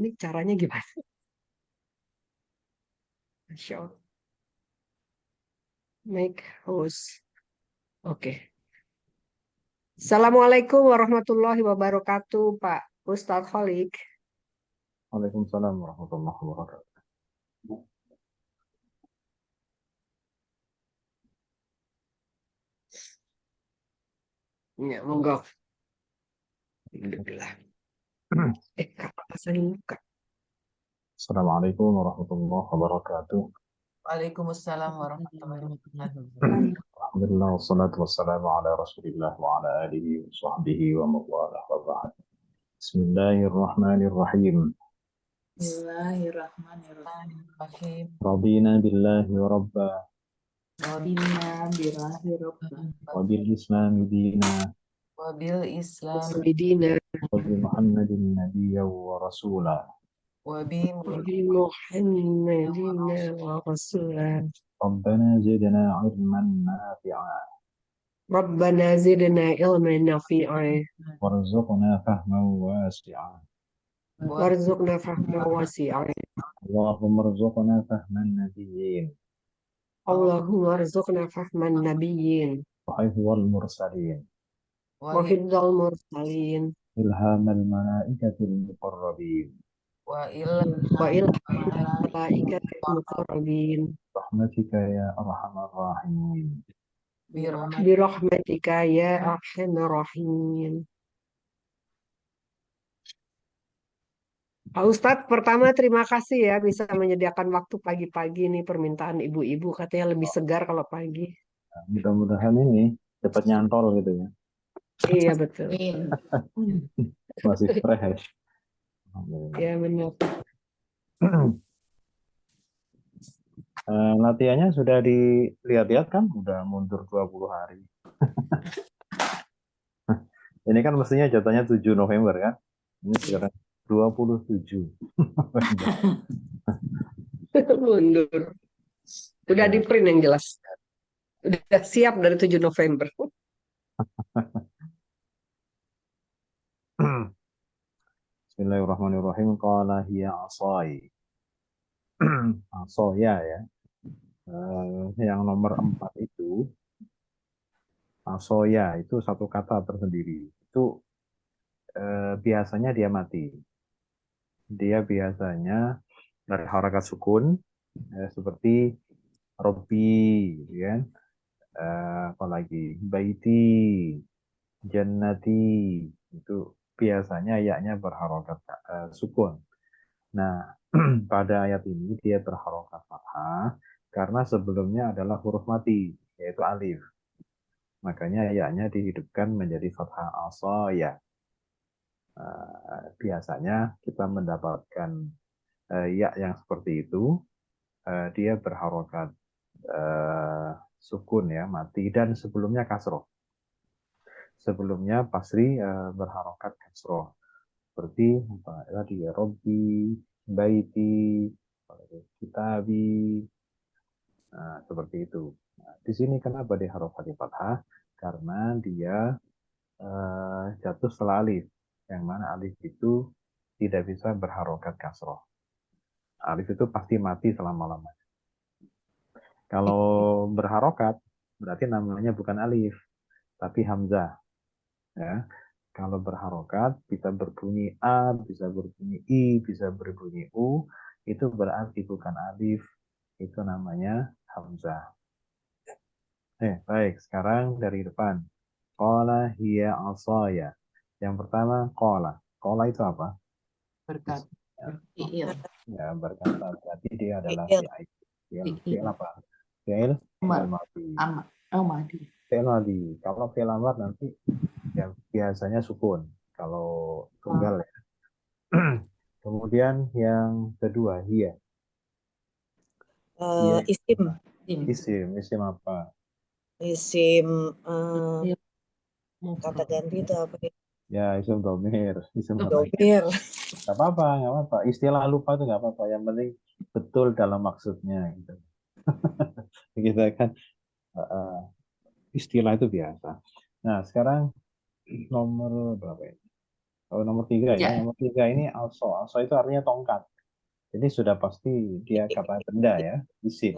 Ini caranya gimana? Masya Allah. Make host. Oke. Assalamualaikum warahmatullahi wabarakatuh, Pak Ustadz Kholik. Waalaikumsalam warahmatullahi wabarakatuh. Ya, monggo. Alhamdulillah. Kakak saya buka. Assalamualaikum warahmatullahi wabarakatuh. Waalaikumsalam warahmatullahi wabarakatuh. Alhamdulillah wassalatu wassalamu ala Rasulillah wa ala alihi wa sahbihi wa mawalah wa ba'd. Bismillahirrahmanirrahim. Bismillahirrahmanirrahim. Radina billahi rabba Radina billahi rabban wa bil islami dina wa bil islam Bidina wa bi Muhammadin nabiyya wa rasula. wa bi Muhammadina wa rasulah. Rabbana zidna ilman nafi'a Rabbana zidna ilman nafi'a warzuqna fahman wasi'a. warzuqna fahman wasi'a. Allahumma rzuqna fahman nabiyyin Allahumma arzuqna fahman nabiyyin wa hifdzal mursalin. wa hifdzal mursalin إلهام الملائكة المقربين wa wa ilham malaikatil muqarrabin برحمتك يا أرحم الراحمين. bi rahmatika ya arhamar rahimin. Pak Ustadz, pertama terima kasih ya bisa menyediakan waktu pagi-pagi nih, permintaan ibu-ibu katanya lebih segar kalau pagi. Nah, mudah-mudahan ini cepat nyantol gitu ya. Iya betul. Masih fresh. Alhamdulillah. Ya benar. Latihannya sudah dilihat-lihat kan? Udah mundur 20 hari. Ini kan mestinya jatuhnya 7 November kan? Ini sekarang 27 November. Mundur. Udah di print yang jelas. Udah siap dari 7 November. Bismillahirrahmanirrahim. Qala hiya asai. Asoya ya. Yang nomor 4 itu asoya itu satu kata tersendiri. Itu biasanya dia mati. Dia biasanya dari harakat sukun seperti Robbi, ya. Apalagi Baiti, Jannati, itu biasanya yaknya berharokat sukun. Nah, pada ayat ini dia berharokat fathah karena sebelumnya adalah huruf mati, yaitu alif. Makanya yaknya dihidupkan menjadi fathah asaya. Biasanya kita mendapatkan ya yang seperti itu, dia berharokat sukun ya, mati, dan sebelumnya kasroh. Sebelumnya pasri berharokat kasroh. Seperti apa tadi ya, Robbi, Baiti, Kitabi, seperti itu. Nah, di sini kenapa diharokati fathah? Karena dia jatuh setelah alif, yang mana alif itu tidak bisa berharokat kasroh. Alif itu pasti mati selama-lamanya. Kalau berharokat, berarti namanya bukan alif, tapi hamzah. Ya. Kalau berharokat, bisa berbunyi A, bisa berbunyi I, bisa berbunyi U, itu berarti bukan alif, itu namanya hamzah. Baik, sekarang dari depan. Qala hiya asaya. Yang pertama, qala. Qala itu apa? Berkat. Ya, berkata. Berarti dia adalah Fi'il. fi'il apa? Fi'il madi. Fi'il madi. Kalau fi'il amar nanti ya biasanya sukun. Kalau tunggal ya. Kemudian yang kedua, hiya. Isim. Isim apa? Isim kata ganti itu apa ya? Ya, isim domir. Isim Domir. Gak apa-apa, gak apa-apa. Istilah lupa itu gak apa-apa. Yang penting betul dalam maksudnya gitu. Kita kan istilah itu biasa. Nah, sekarang nomor berapa ini? Oh, nomor 3 ya. Ya. Nomor 3 ini also. Also itu artinya tongkat. Jadi sudah pasti dia kata benda ya, isim.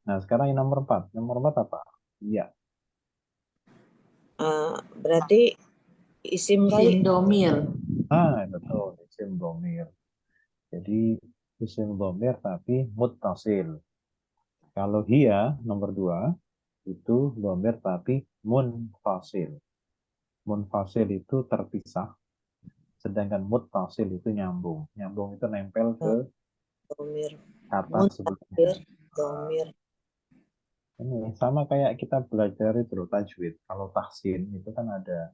Nah, sekarang yang nomor 4. Nomor 4 apa? Iya. Berarti isim kali. Isim domir. Betul. Isim dhamir. Jadi isim dhamir tapi muttasil. Kalau hiya nomor 2 itu dhamir tapi munfasil. Munfasil itu terpisah, sedangkan muttasil itu nyambung. Nyambung itu nempel ke Domir. kata sebelumnya. Muntasil. Domir. Ini sama kayak kita belajar itu loh, tajwid. Kalau tahsin itu kan ada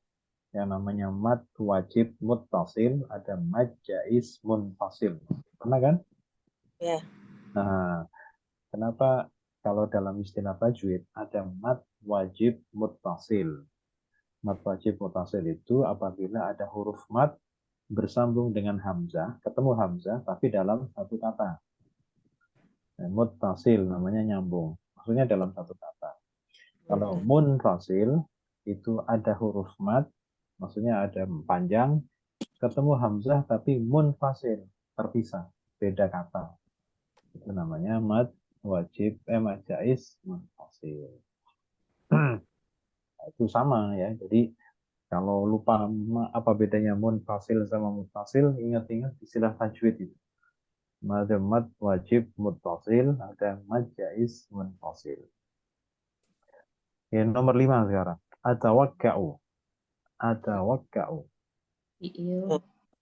yang namanya mad wajib muttasil, ada mad jaiz munfasil. Pernah kan? Ya. Nah, kenapa kalau dalam istilah tajwid ada mad wajib muttasil? Mad wajib muttasil itu apabila ada huruf mad bersambung dengan hamzah, ketemu hamzah tapi dalam satu kata. Muttasil namanya nyambung. Maksudnya dalam satu kata. Kalau munfasil itu ada huruf mad, maksudnya ada panjang, ketemu hamzah tapi munfasil, terpisah, beda kata. Itu namanya mad wajib, mad jaiz munfasil. Itu sama ya. Jadi kalau lupa apa bedanya munfasil sama muttasil, ingat-ingat istilah tajwid itu. Ada mad wajib muttasil, ada mad jaiz munfasil. Yang nomor 5 sekarang. Atawakka'u. Atawakka'u. Fiil.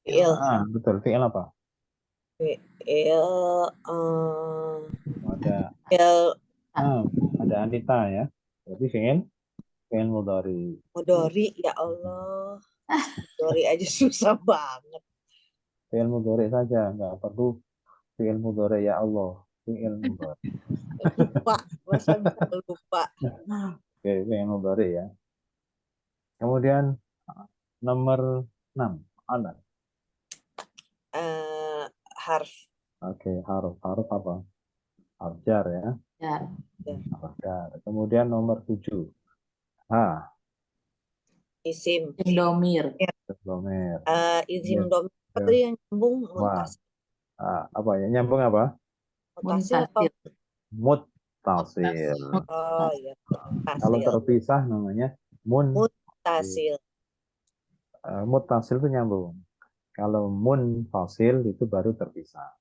Fiil. Betul. Fi'il apa? Fiil. Ada ada Anita ya. Berarti fi'il mudhari. Mudhari. Ya Allah. Mudhari aja susah banget. Fi'il mudhari saja, nggak perlu fi'il mudhari ya Allah. Fi'il mudhari. Lupa. Masa bisa lupa. Oke, fi'il mudhari ya. Kemudian nomor 6. Anak. Harf. Oke, haruf. Haruf apa? Harf jar ya. Jar. Harf jar. Kemudian nomor 7. Ha. Isim. Isim domir. Dhamir. Isim Yes. domir tadi yang nyambung Wah. muntasil. Apa ya? Nyambung apa? Muntasil apa? Muttasil. Oh iya, Kalau muntasil. terpisah namanya Muntasil. muttasil itu nyambung. Kalau munfasil itu baru terpisah.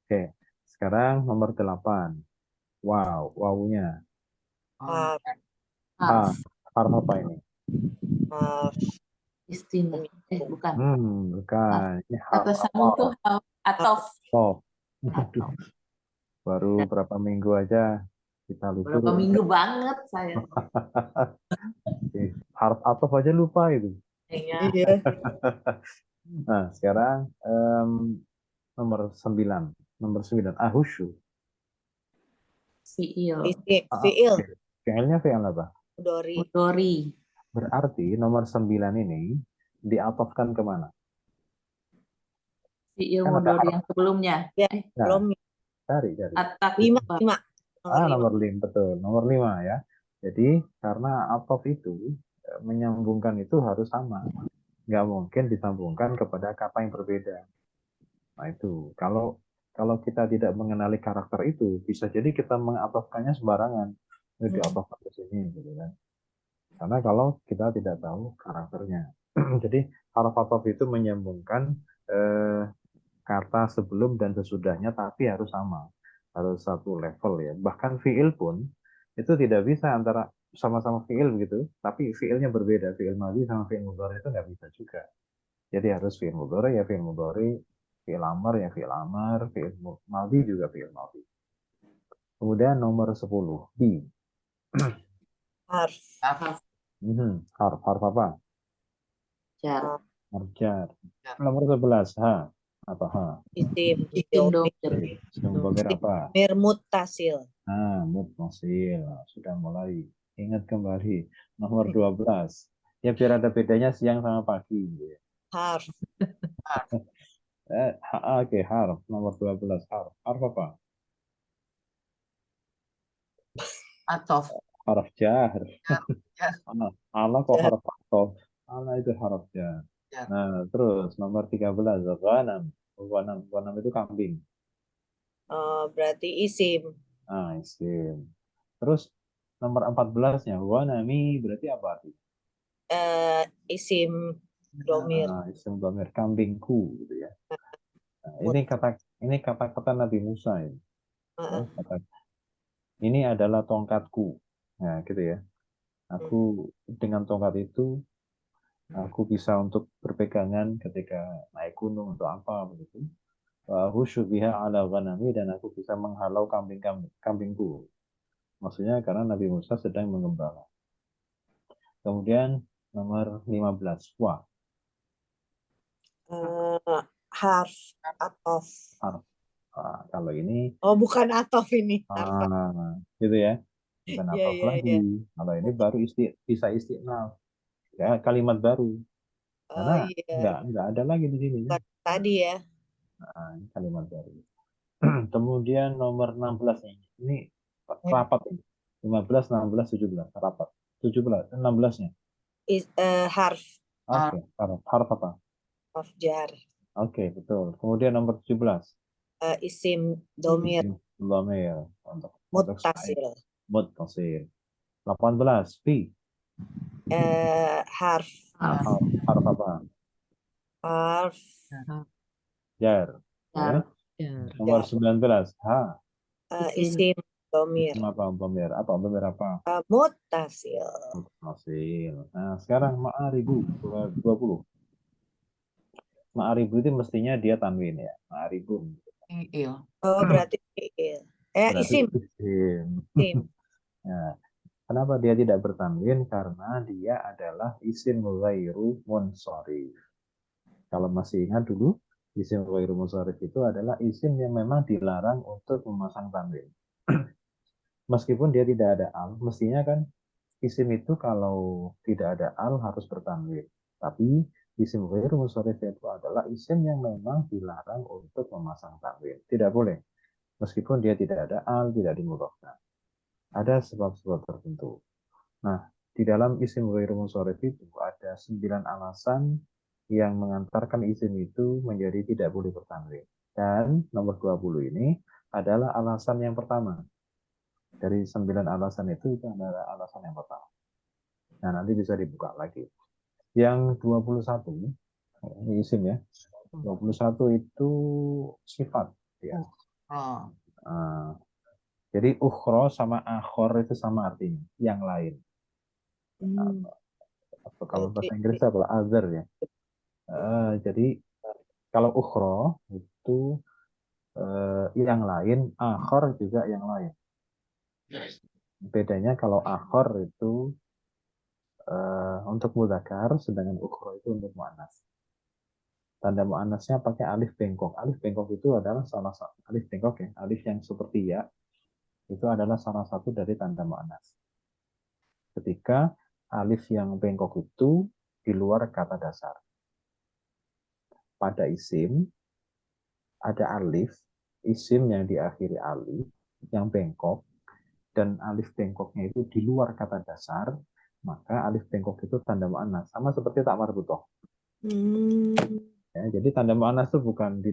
Oke, sekarang nomor 8. Wow, wawunya. Harf. Harf apa ini? Harf. Istinah. Bukan. Bukan. Ini harf Kata sambung tuh atof. Aduh, baru berapa minggu aja kita libur. Berapa minggu banget saya. Harf atof aja lupa itu. Iya. Nah, sekarang nomor 9. Nomor 9. Ahusyu. Fiil. Fiil. Fiilnya fiil apa? Mudhari. Berarti nomor 9 ini diatofkan kemana? Fiil Kan mudhari yang sebelumnya. Ya, belum. Cari. Atak. 5. Nomor 5, betul. Nomor 5 ya. Jadi karena atof itu menyambungkan itu harus sama. Nggak mungkin disambungkan kepada kata yang berbeda. Nah itu, kalau kita tidak mengenali karakter itu, bisa jadi kita mengatofkannya sembarangan. Ini diatofkan ke sini, gitu kan. Karena kalau kita tidak tahu karakternya. Jadi harf atof itu menyambungkan kata sebelum dan sesudahnya, tapi harus sama. Harus satu level ya. Bahkan fiil pun, itu tidak bisa antara sama-sama fiil begitu, tapi fiilnya berbeda. Fiil madhi sama fiil mudhari itu nggak bisa juga. Jadi harus fiil mudhari ya fiil mudhari, fiil amr ya fiil amr, fiil madhi juga fiil madhi. Kemudian nomor 10, B. Harf. Harf apa? Jar. Harf jar. Nomor 11, H. Apa H? Isim domir. Isim domir apa? Muttasil. Muttasil. Sudah mulai ingat kembali. Nomor 12. Ya biar ada bedanya siang sama pagi. Harf. Oke, harf. Nomor 12, harf. Harf apa? Atof. Harf jar. Ala kok harf atof. Ala itu huruf jar. Jar. Nah, terus nomor 13, ghanam. Ghanam itu kambing. Berarti isim. Nah, isim. Terus nomor 14-nya, ghanami berarti apa artinya? Isim domir. Isim dhamir, kambingku gitu ya. Nah, ini kata-kata Nabi Musa ini. Ya, ini adalah tongkatku. Nah, gitu ya. Aku dengan tongkat itu aku bisa untuk berpegangan ketika naik gunung untuk apa begitu. Wa husyu biha ala ghanami, dan aku bisa menghalau kambingku. Maksudnya karena Nabi Musa sedang mengembala. Kemudian nomor 15, wa. Harf atof. Kalau ini Bukan atof ini. Harf. gitu ya. Bukan Iya, atof iya, lagi. iya. Kalau ini baru bisa istiqnal. Ya, kalimat baru. Karena Iya. nggak ada lagi di sini. Bukan tadi ya. Ini kalimat baru. Kemudian nomor 16 nih. Ini rapat ini. 15, 16, 17. Rapat. 17, 16-nya. Harf. Oke, harf apa? Harf jar. Oke, betul. Kemudian nomor 17. Isim domir. Isim dhamir. Untuk Muttasil. muttasil. 18. Fi. Harf. Harf apa? Harf. Jar. Ya. Nomor 19. Ha. Isim domir. Isim apa? Dhamir. Apa? Dhamir apa? Muttasil. Muttasil. Nah, sekarang ma'aribu 20. Ma'aribu itu mestinya dia tanwin ya. Ma'aribu. Iya. Berarti fi'il. Berarti Isim. isim. Isim. Nah, kenapa dia tidak bertanwin? Karena dia adalah isim ghairu munsharif. Kalau masih ingat dulu, isim ghairu munsharif itu adalah isim yang memang dilarang untuk memasang tanwin. Meskipun dia tidak ada al, mestinya kan isim itu kalau tidak ada al harus bertanwin. Tapi isim ghairu munsharif itu adalah isim yang memang dilarang untuk memasang tanwin. Tidak boleh. Meskipun dia tidak ada al, tidak dimudhofkan. Ada sebab-sebab tertentu. Nah, di dalam isim ghairu munsharif itu ada 9 alasan yang mengantarkan isim itu menjadi tidak boleh bertanwin. Dan nomor 20 ini adalah alasan yang pertama. Dari 9 alasan itu adalah alasan yang pertama. Nah, nanti bisa dibuka lagi. Yang 21, ini isim ya. 21 itu sifat. Ya. Jadi ukhro sama akhor itu sama artinya. Yang lain. Kalau bahasa Inggris apa? Other ya. Jadi kalau ukhro itu yang lain, akhor juga yang lain. Bedanya kalau akhor itu untuk mudzakkar, sedangkan ukhro itu untuk muannas. Tanda muannasnya pakai alif bengkok. Alif bengkok itu adalah salah satu alif bengkok ya, alif yang seperti ya. Itu adalah salah satu dari tanda muannas. Ketika alif yang bengkok itu di luar kata dasar. Pada isim ada alif, isim yang diakhiri alif, yang bengkok, dan alif bengkoknya itu di luar kata dasar, maka alif bengkok itu tanda muannas. Sama seperti tak marbutoh. Ya, jadi tanda muannas itu bukan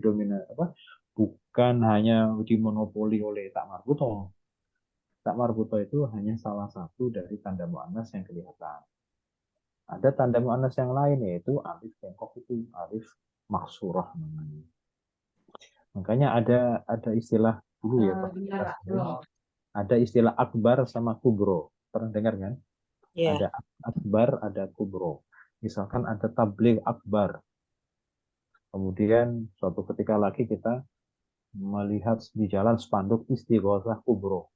bukan hanya dimonopoli oleh tak marbutoh. Tak marbutoh itu hanya salah satu dari tanda muannas yang kelihatan. Ada tanda muannas yang lain, yaitu alif bengkok itu alif maksurah namanya. Makanya ada istilah dulu ya, ada istilah akbar sama kubro. Pernah dengar kan? Yeah. Ada akbar, ada kubro. Misalkan ada tabligh akbar. Kemudian suatu ketika lagi kita melihat di jalan spanduk istighosah kubro.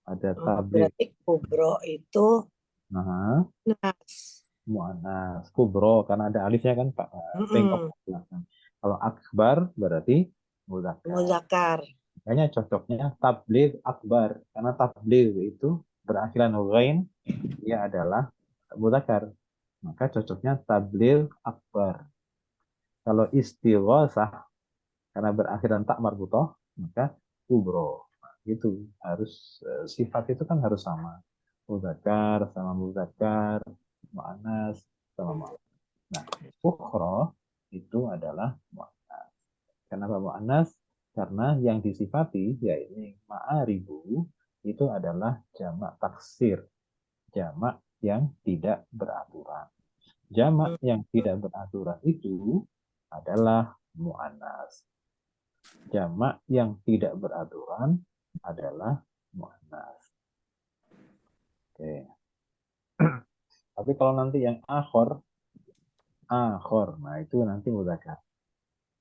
Ada tabligh. Berarti kubro itu nas. Muannas. Kubro karena ada alifnya kan Pak. Bengkok. Kalau akbar berarti Muzakkar. Makanya cocoknya tabligh akbar karena tabligh itu berakhiran ghain, dia adalah mudzakkar. Maka cocoknya tabligh akbar. Kalau istighosah karena berakhiran tak marbutoh, maka kubro. Itu harus sifat itu kan harus sama. Mudzakkar sama mudzakkar, mu'annas sama mu'annas. Nah, ukhra itu adalah mu'annas. Kenapa mu'annas? Karena yang disifati, yaitu ma'aribu, itu adalah jamak taksir. Jamak yang tidak beraturan. Jamak yang tidak beraturan itu adalah mu'annas. Jamak yang tidak beraturan adalah mu'annas. Oke. Tapi kalau nanti yang akhor, nah itu nanti mudzakkar.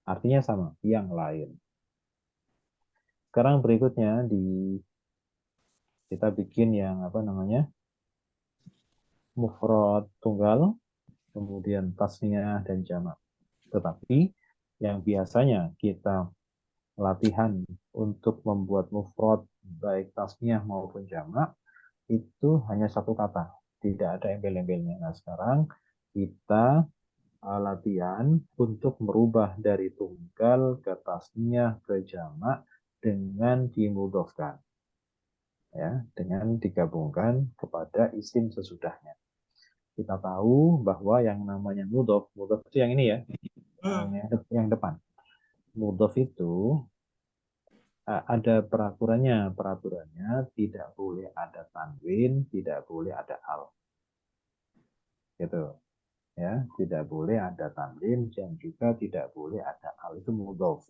Artinya sama, yang lain. Sekarang berikutnya kita bikin yang apa namanya? Mufrad tunggal, kemudian tasniyah dan jamak. Tetapi yang biasanya kita latihan untuk membuat mufrad baik tasniyah maupun jamak itu hanya satu kata, tidak ada embel-embelnya. Nah, sekarang kita latihan untuk merubah dari tunggal ke tasniyah ke jamak dengan dimudhofkan, ya, dengan digabungkan kepada isim sesudahnya. Kita tahu bahwa yang namanya mudhof itu yang ini ya, yang depan. Mudhof itu ada peraturannya. Peraturannya tidak boleh ada tanwin, tidak boleh ada al. Gitu. Ya, tidak boleh ada tanwin dan juga tidak boleh ada al, itu mudhof.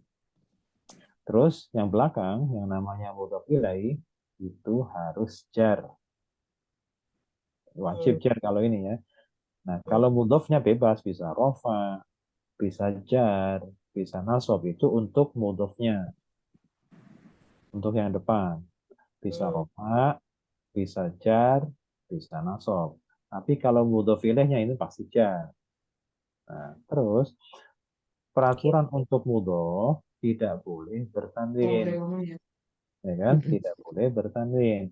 Terus yang belakang yang namanya mudhof ilaih itu harus jar. Wajib jar kalau ini ya. Nah, kalau mudhofnya bebas, bisa rofa, bisa jar, bisa nasab, itu untuk mudhofnya. Untuk yang depan. Bisa rofa, bisa jar, bisa nasab. Tapi kalau mudhof ilaihnya ini pasti jar. Nah, terus peraturan untuk mudhof tidak boleh bertanwin. Ya kan? Tidak boleh bertanwin.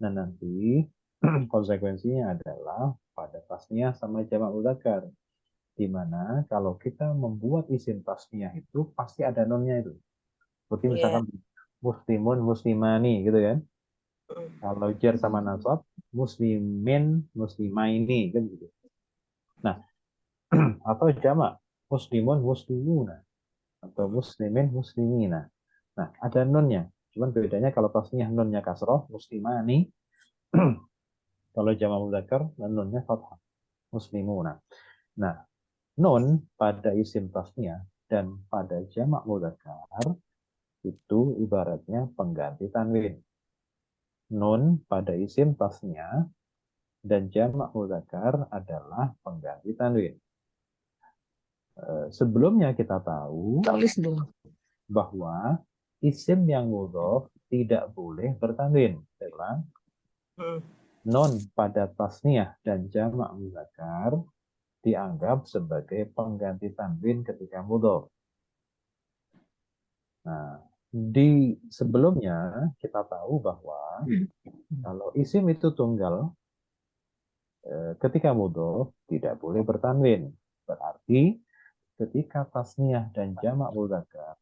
Nah, nanti konsekuensinya adalah pada tasniyah sama jamak mudzakkar. Di mana kalau kita membuat isim tasniyah itu pasti ada nunnya itu. Seperti misalkan muslimun, muslimani gitu kan. Kalau jar sama nasab, muslimin, muslimaini kan gitu. Nah, atau jamak muslimun, muslimuna atau muslimin, muslimina. Nah, ada nunnya. Cuman bedanya kalau tasniyah nunnya kasroh, muslimani. Kalau jamak mudzakkar nunnya fathah, muslimuna. Nah, nun pada isim tasniyah dan pada jamak mudzakkar itu ibaratnya pengganti tanwin. Nun pada isim tasniyah dan jamak mudzakkar adalah pengganti tanwin. Sebelumnya kita tahu bahwa isim yang mudhof tidak boleh bertanwin. Saya ulang. Nun pada tasniyah dan jamak mudzakkar dianggap sebagai pengganti tanwin ketika mudhof. Nah, di sebelumnya kita tahu bahwa kalau isim itu tunggal, ketika mudhof tidak boleh bertanwin. Berarti ketika tasniyah dan jamak mudzakkar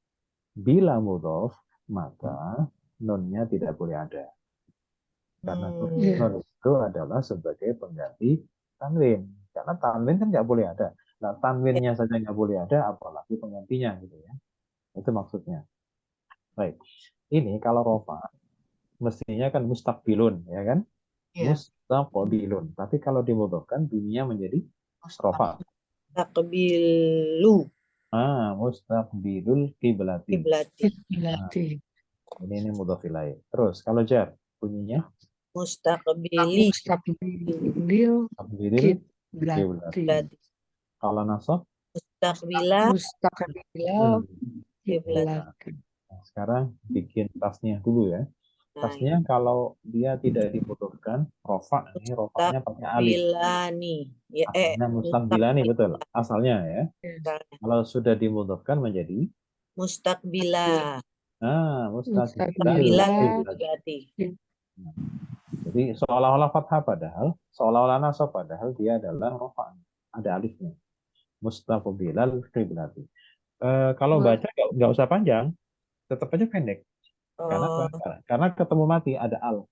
bila mudhof, maka nunnya tidak boleh ada. Karena nun itu adalah sebagai pengganti tanwin. Karena tanwin kan nggak boleh ada. Nah, tanwinnya saja nggak boleh ada, apalagi penggantinya gitu ya. Itu maksudnya. Baik. Ini kalau rofa, mestinya kan mustaqbilun, ya kan? Mustaqbilun. Tapi kalau dimudhofkan, bunyinya menjadi rofa. Mustaqbilu. Mustaqbilul kiblati. Nah, ini mudhof ilaih. Terus kalau jar, bunyinya? Mustaqbili. Mustaqbil kiblati. Kalau nasab? Mustaqbila. Kiblati. Nah, sekarang bikin tasnya dulu ya. Tasnya kalau dia tidak dimudhofkan, rofa, ini rofanya pakai alif. Asalnya mustaqbilani, betul. Asalnya ya. Kalau sudah dimudhofkan menjadi mustaqbila. Mustaqbila. Jadi seolah-olah fathah seolah-olah nasab padahal dia adalah rofa. Ada alifnya. Mustaqbilal qiblati. Kalau baca nggak usah panjang, tetap aja pendek. Karena ketemu mati ada al.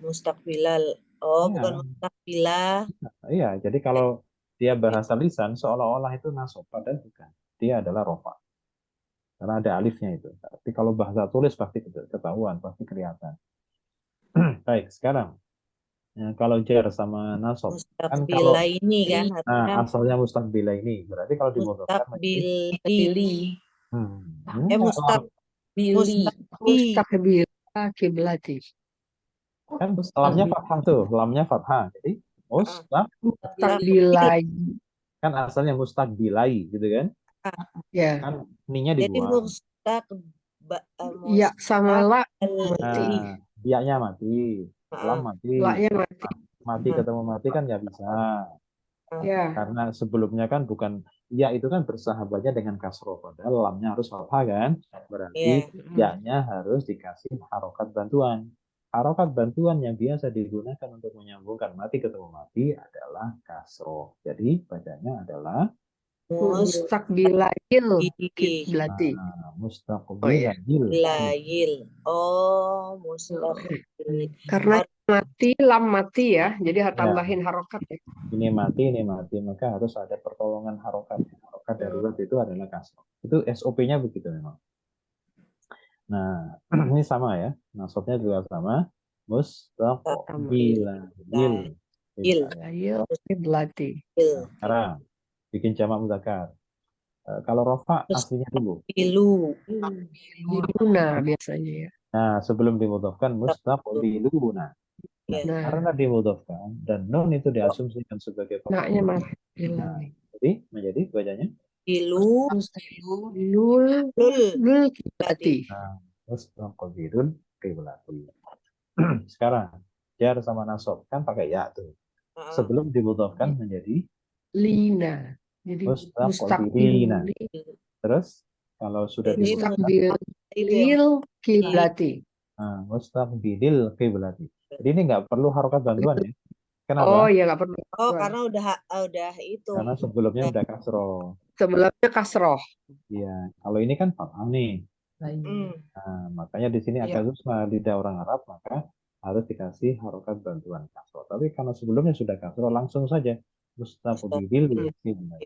Mustaqbilal Oh, Iya. bukan mustaqbilah. Iya, jadi kalau dia bahasa lisan seolah-olah itu nasab, padahal bukan. Dia adalah rofa. Karena ada alifnya itu. Tapi kalau bahasa tulis pasti ketahuan, pasti kelihatan. Baik, sekarang kalau jar sama nasab kan kalau Mustaqbilah ini kan harusnya asalnya mustaqbilah ini berarti kalau dimudahkan menjadi mustaqbili. kalau Billy. Mustaqbil kiblati. kan lamnya fathah tuh, lamnya fathah. Jadi mustaq Mustaqbilai. kan asalnya mustaqbilai gitu kan? Ya. Kan ninya Jadi dibuang. Ya sama la mati. Nah, biaknya mati, lam mati. La-nya mati. Mati ketemu mati kan nggak bisa. Ya. Karena sebelumnya kan bukan ya itu kan bersahabatnya dengan kasroh, padahal lamnya harus fathah kan? Berarti ya-nya harus dikasih harokat bantuan. Harokat bantuan yang biasa digunakan untuk menyambungkan mati ketemu mati adalah kasroh. Jadi bacanya adalah Mustaqbilail kiblati. mustaqbilail. Oh, mustaqbil. Karena mati lam mati ya, jadi tambahin harokat ya. Ini mati, maka harus ada pertolongan harokat. Harokat darurat itu adalah kasroh. Itu SOP-nya begitu memang. Nah, ini sama ya. Nasabnya juga sama. Mustaqbilail. Kiblati. Sekarang bikin jamak mudzakkar. Kalau rofa aslinya dulu. Biluna biasanya ya. Nah, sebelum dimudhafkan mustaqbiluna. Nah, karena dimudhafkan dan nun itu diasumsikan sebagai Naknya mati. Jadi menjadi bacanya Lul kiblati. Nah, mustaqbilun kiblati. Sekarang jar sama nasab kan pakai ya tuh. Sebelum dimudhafkan menjadi Lina. Jadi mustaqbilina. Terus kalau sudah dimudhafkan mustaqbil kiblati. nah, mustaqbilil kiblati. Jadi ini nggak perlu harokat bantuan ya. Kenapa? Oh ya nggak perlu. Oh, karena udah itu. Karena sebelumnya udah kasroh. Sebelumnya kasroh. Iya, kalau ini kan fathah nih. Nah, makanya di sini agak susah lidah orang Arab, maka harus dikasih harokat bantuan kasroh. Tapi kalau sebelumnya sudah kasroh, langsung saja mustaqbilil kiblati.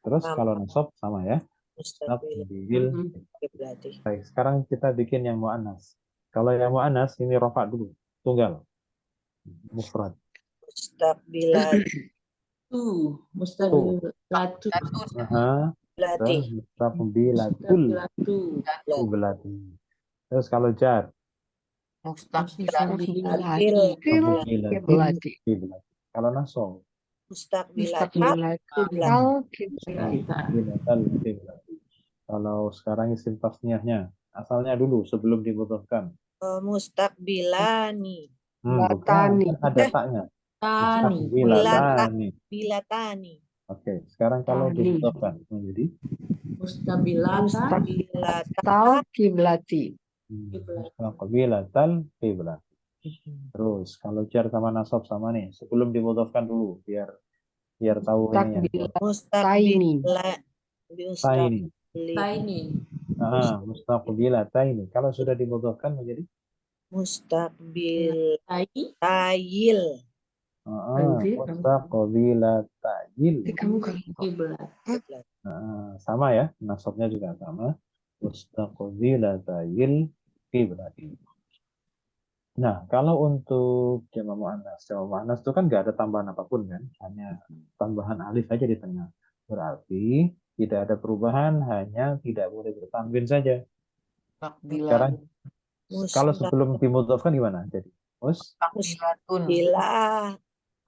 Terus kalau nasab sama ya. Mustaqbilil kiblati. Baik, sekarang kita bikin yang mu'annas. Kalau yang mu'annas ini rofa dulu, tunggal. Mufrad. Mustaqbilatu. Mustaqbilatul kiblati. Terus kalau jar Mustaqbilatil kiblati. Kalau nasab Mustaqbilatil kiblati. Kalau sekarang isim tasniahnya asalnya dulu sebelum dimudhafkan. Mustaqbilani. Bukan, ada taknya. Bilatani. Oke, sekarang kalau dimudhafkan menjadi Mustabilatan. Tal kiblati. Mustaqbilatal kiblati. Terus kalau jar sama nasab sama nih, sebelum dimudhafkan dulu biar tahu ini ya. Mustaqbilataini. Mustaqbilataini. Kalau sudah dimudhafkan menjadi Mustaqbilatayil. Mustaqbilatayil. Kiblat. Sama ya, nasabnya juga sama. Mustaqbilatayil kiblati. Nah, kalau untuk jamak muannas itu kan nggak ada tambahan apapun kan, hanya tambahan alif aja di tengah. Berarti tidak ada perubahan, hanya tidak boleh bertanwin saja. Sekarang kalau sebelum dimudhafkan gimana? Jadi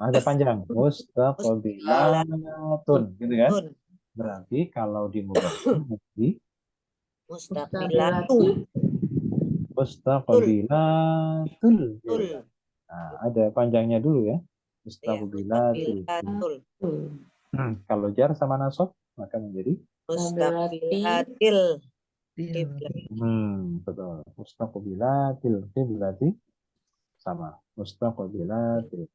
ada panjang. Mustaqbilatun, gitu kan? Berarti kalau dimudhafkan jadi Mustaqbilatu. Mustaqbilatul. Nah, ada panjangnya dulu ya. Mustaqbilatul. Kalau jar sama nasab maka menjadi Mustaqbilatil. Betul. Mustaqbilatil kiblati sama. Mustaqbilatil.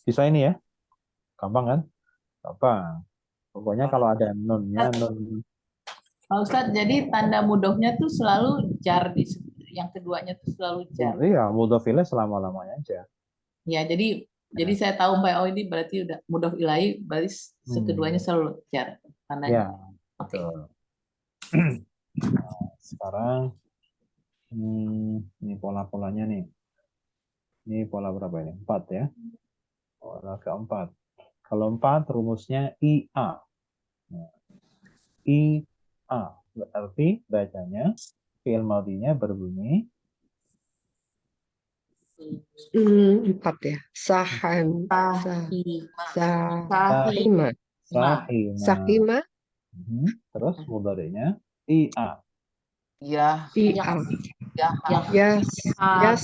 Bisa ini ya? Gampang kan? Gampang. Pokoknya kalau ada nunnya, nun. Pak Ustadz, jadi tanda mudofnya tuh selalu jar yang keduanya tuh selalu jar. Iya, mudhof ilaih selama-lamanya aja. Ya, jadi saya tahu Mbak, oh ini berarti udah mudhof ilaih, berarti sekeduanya selalu jar Ya, tandanya. Oke. betul. Nah, sekarang ini pola-polanya nih. Ini pola berapa ini? 4 ya. Pola keempat. Kalau 4 rumusnya IA. Nah, IA berarti bacanya fi'il madhinya berbunyi 4 ya. Saham, sahima, sahima. sahima, Terus mudhari'nya IA. Ya, ia, ya, yas,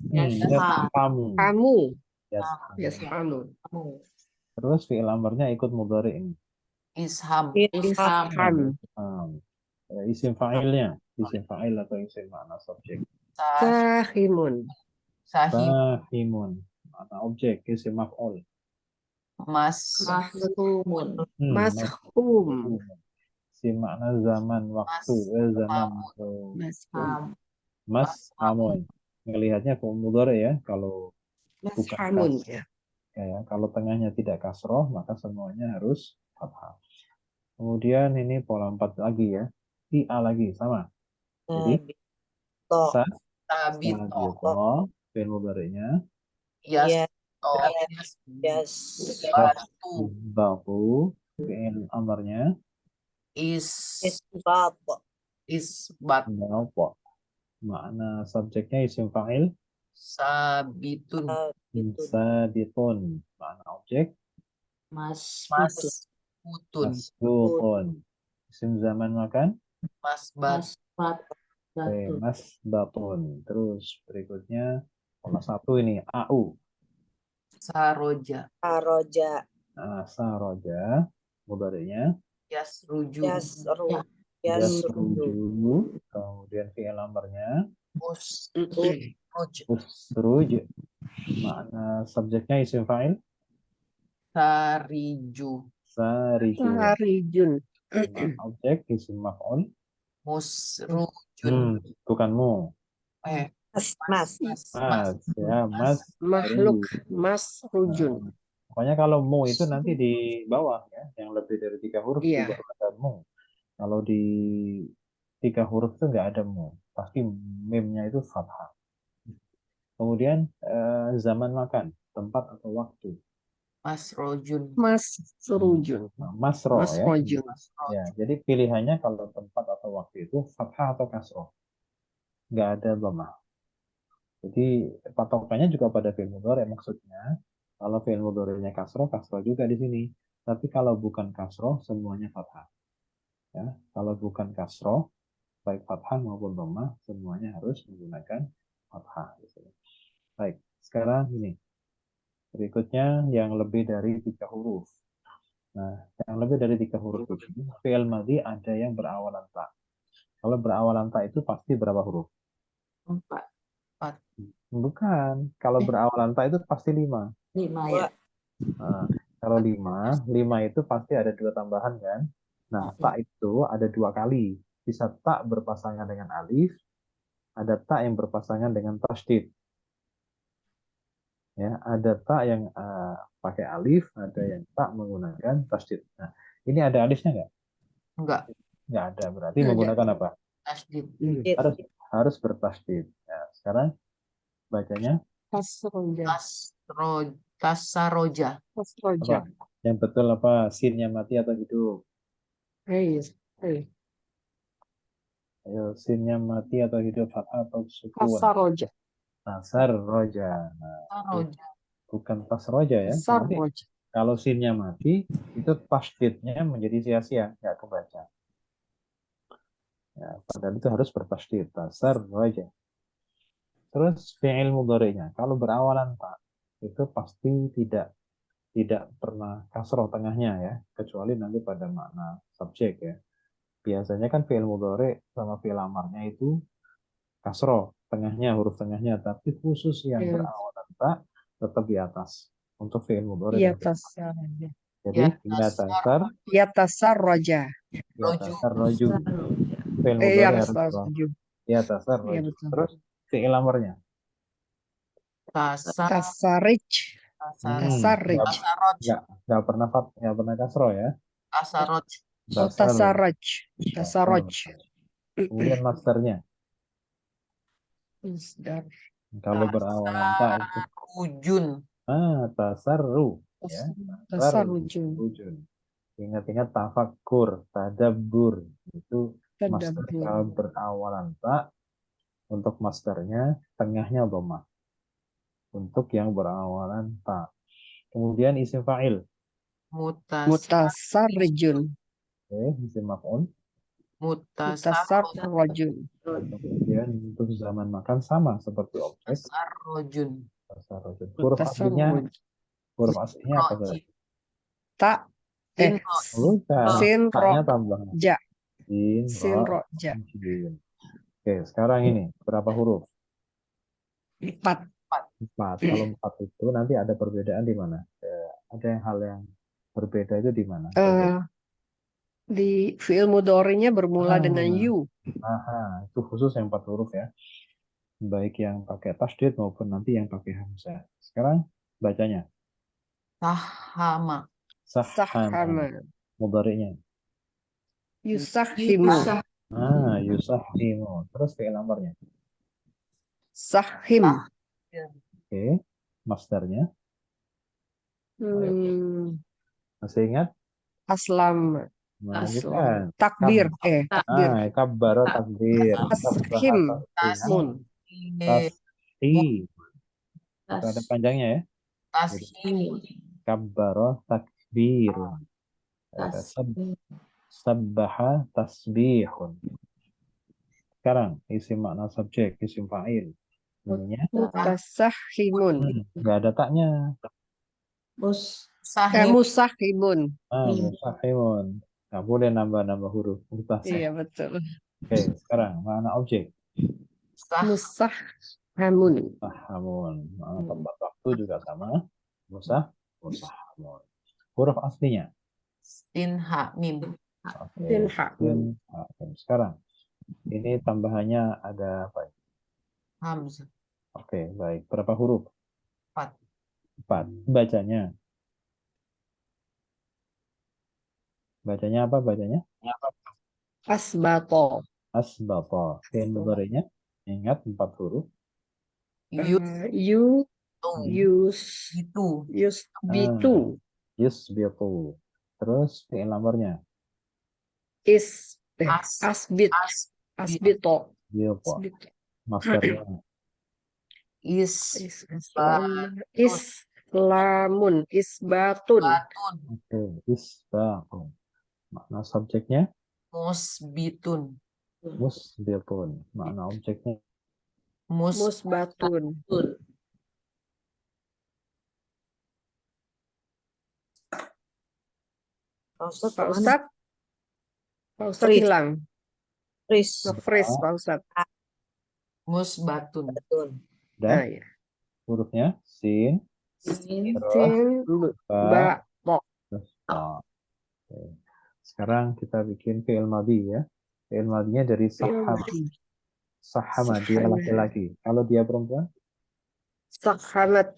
Yashamu. kamu, Yashamu. yashamu, Terus fi'il amrnya ikut mudhari' ini. isham, isham, Isim fa'ilnya. Isim fa'il atau isim makna subjek. sahimun, Sahimun. Makna objek. Isim maf'ul. mashumun, mashum, Isim makna zaman, waktu. Zaman. Mashamun. Ngelihatnya mudhari' ya. Kalau bukan mashamun ya. ya, kalau tengahnya tidak kasroh, maka semuanya harus fathah. Kemudian ini pola 4 lagi ya. IA lagi, sama. Jadi, sabito, fi'il mudhari'nya. Batu, fi'il amarnya. isbat, Batu. Makna subjeknya isim fa'il. sabitun, Sabitun. Makna objek. masbutun, Masbutun. Isim zaman makan. masbat, Masbatun. Terus berikutnya pola 1 ini AU. saroja, Nah, saroja mudhari'nya yasruju, yasruju. Kemudian fi'il amarnya usruj, usruj. Makna subjeknya isim fa'il. sariju, Sarijun, Makna objek isim maf'ul. musrujun, Bukan mu. Mas. Ya, mas. makhluk, masrujun. Pokoknya kalau mu itu nanti di bawah ya, yang lebih dari 3 huruf itu Iya. baru ada mu. Kalau di 3 huruf itu nggak ada mu, pasti mimnya itu fathah. Kemudian zaman makan, tempat atau waktu. masrojun, Masrujun, Masro ya. masrojun. Ya, jadi pilihannya kalau tempat atau waktu itu fathah atau kasroh. Nggak ada dhamma. Jadi patokannya juga pada fi'il mudhari' maksudnya. Kalau fi'il mudhari'nya kasroh, kasroh juga di sini. Tapi kalau bukan kasroh, semuanya fathah. Ya, kalau bukan kasroh, baik fathah maupun dhamma, semuanya harus menggunakan fathah. Baik, sekarang ini. Berikutnya yang lebih dari 3 huruf. Nah, yang lebih dari 3 huruf ini, fi'il madhi ada yang berawalan ta. Kalau berawalan ta itu pasti berapa huruf? 4, Bukan. Kalau berawalan ta itu pasti 5. 5 ya. Nah, kalau 5 itu pasti ada 2 tambahan kan? Nah, ta itu ada 2 kali. Bisa ta berpasangan dengan alif, ada ta yang berpasangan dengan tasydid. Ya, ada ta yang pakai alif, ada yang ta menggunakan tasydid. Nah, ini ada alifnya nggak? Enggak, Nggak ada. Berarti Nggak ada. menggunakan apa? tasdid, Harus bertasydid. Nah, sekarang bacanya Tasroja, tasaroja, tasroja. apa? Yang betul apa? Sinnya mati atau hidup? Ayo, sinnya mati atau hidup, fathah atau sukun? Tasaroja, Tasarroja. Nah, tasaroja, bukan tasroja ya. Nanti tasarroja. kalau sinnya mati, itu tasydidnya menjadi sia-sia, nggak kebaca. Ya, padahal itu harus bertasydid. Tasarroja. Terus fi'il mudhari'nya, kalau berawalan ta, itu pasti tidak pernah kasroh tengahnya ya, kecuali nanti pada makna subjek ya. Biasanya kan fi'il mudhari' sama fi'il amarnya itu kasroh tengahnya, huruf tengahnya, tapi khusus yang Iya. berawalan ta tetap di atas untuk fi'il mudhari'. Iya, tasarroja. Jadi ya tasar, Iya, tasarroja. ya tasar roju. Fi'il Iya, mudhari' harus tasarroju. Ya, Iya tasarruj. betul. Terus fi'il amarnya. Tasar, Tasarij. tasar, Tasarij. tasaroj, Nggak pernah nggak pernah kasro ya. tasaroj, Oh, tasaraj. Tasaraj. Kemudian masternya. Masdar. Kalau berawalan tak itu tasarujun, tasarru ya. Tasarrujun. Tasarrujun. Ingat-ingat tafakkur, tadabbur itu master Tadabbur. kalau berawalan tak untuk masternya tengahnya dhammah. Untuk yang berawalan tak. Kemudian isim fa'il. Mutasarrijun. Isim maf'ul. Mutasarrajun. Kemudian untuk zaman makan sama seperti objek. tasarrojun, Tasarrujun. Huruf aslinya apa roji, tadi? Tak. sin, Bukan. Sin, ro, Taknya tambah ja. sin, Sin, ro, ro, ja. jim. Oke, sekarang ini berapa huruf? 4. 4. Kalau 4 itu nanti ada perbedaan di mana? Ada hal yang berbeda itu di mana? Di fi'il mudhari'nya bermula dengan yu. Itu khusus yang 4 huruf ya. Baik yang pakai tasdid maupun nanti yang pakai hamzah. Sekarang bacanya. sahama, Sahama. Mudhari'nya. Yusahimu. Yusahimu. Terus fi'il amarnya. Sahim. Oke. Masdarnya. Masih ingat? Aslam. Bukan. Takbir. Takbir. Kabbara takbir. Tashim. Mun. Tashim. Itu ada panjangnya ya. tashimu, Kabbara takbir. Ada sabbaha tasbihun. Sekarang isim makna subjek, isim fa'il. Namanya Mutasahimun. nggak ada taknya. sahim, Musahimun. Musahimun. Nggak boleh nambah-nambah huruf. Iya betul. Oke, sekarang makna objek. Musahamun. Musahamun. Makna tempat waktu juga sama. Musahamun. Huruf aslinya. sin, ha, mim, Oke. Sin, ha, mim. Sekarang ini tambahannya ada apa? hamzah, Oke, baik. Berapa huruf? 4, 4. Bacanya. Bacanya apa bacanya? Asbato. Asbato. Fi'il mudhari'nya ingat 4 huruf. Yusbitu. Yusbitu. Terus fi'il amarnya. Asbito. Masdarnya. Islamun. Isbatun. Oke, isbatun. Makna subjeknya musbitun, musbitun. Makna objeknya Musbatun. Pak Ustadz hilang. Nge-freeze Pak Ustadz. musbatun, dan Iya. hurufnya sin, Sin, ba, ba, terus ta. Oke. Sekarang kita bikin fi'il madhi ya. Fi'il madhinya dari sahama. Sahama dia laki-laki. Kalau dia perempuan? Sahamat.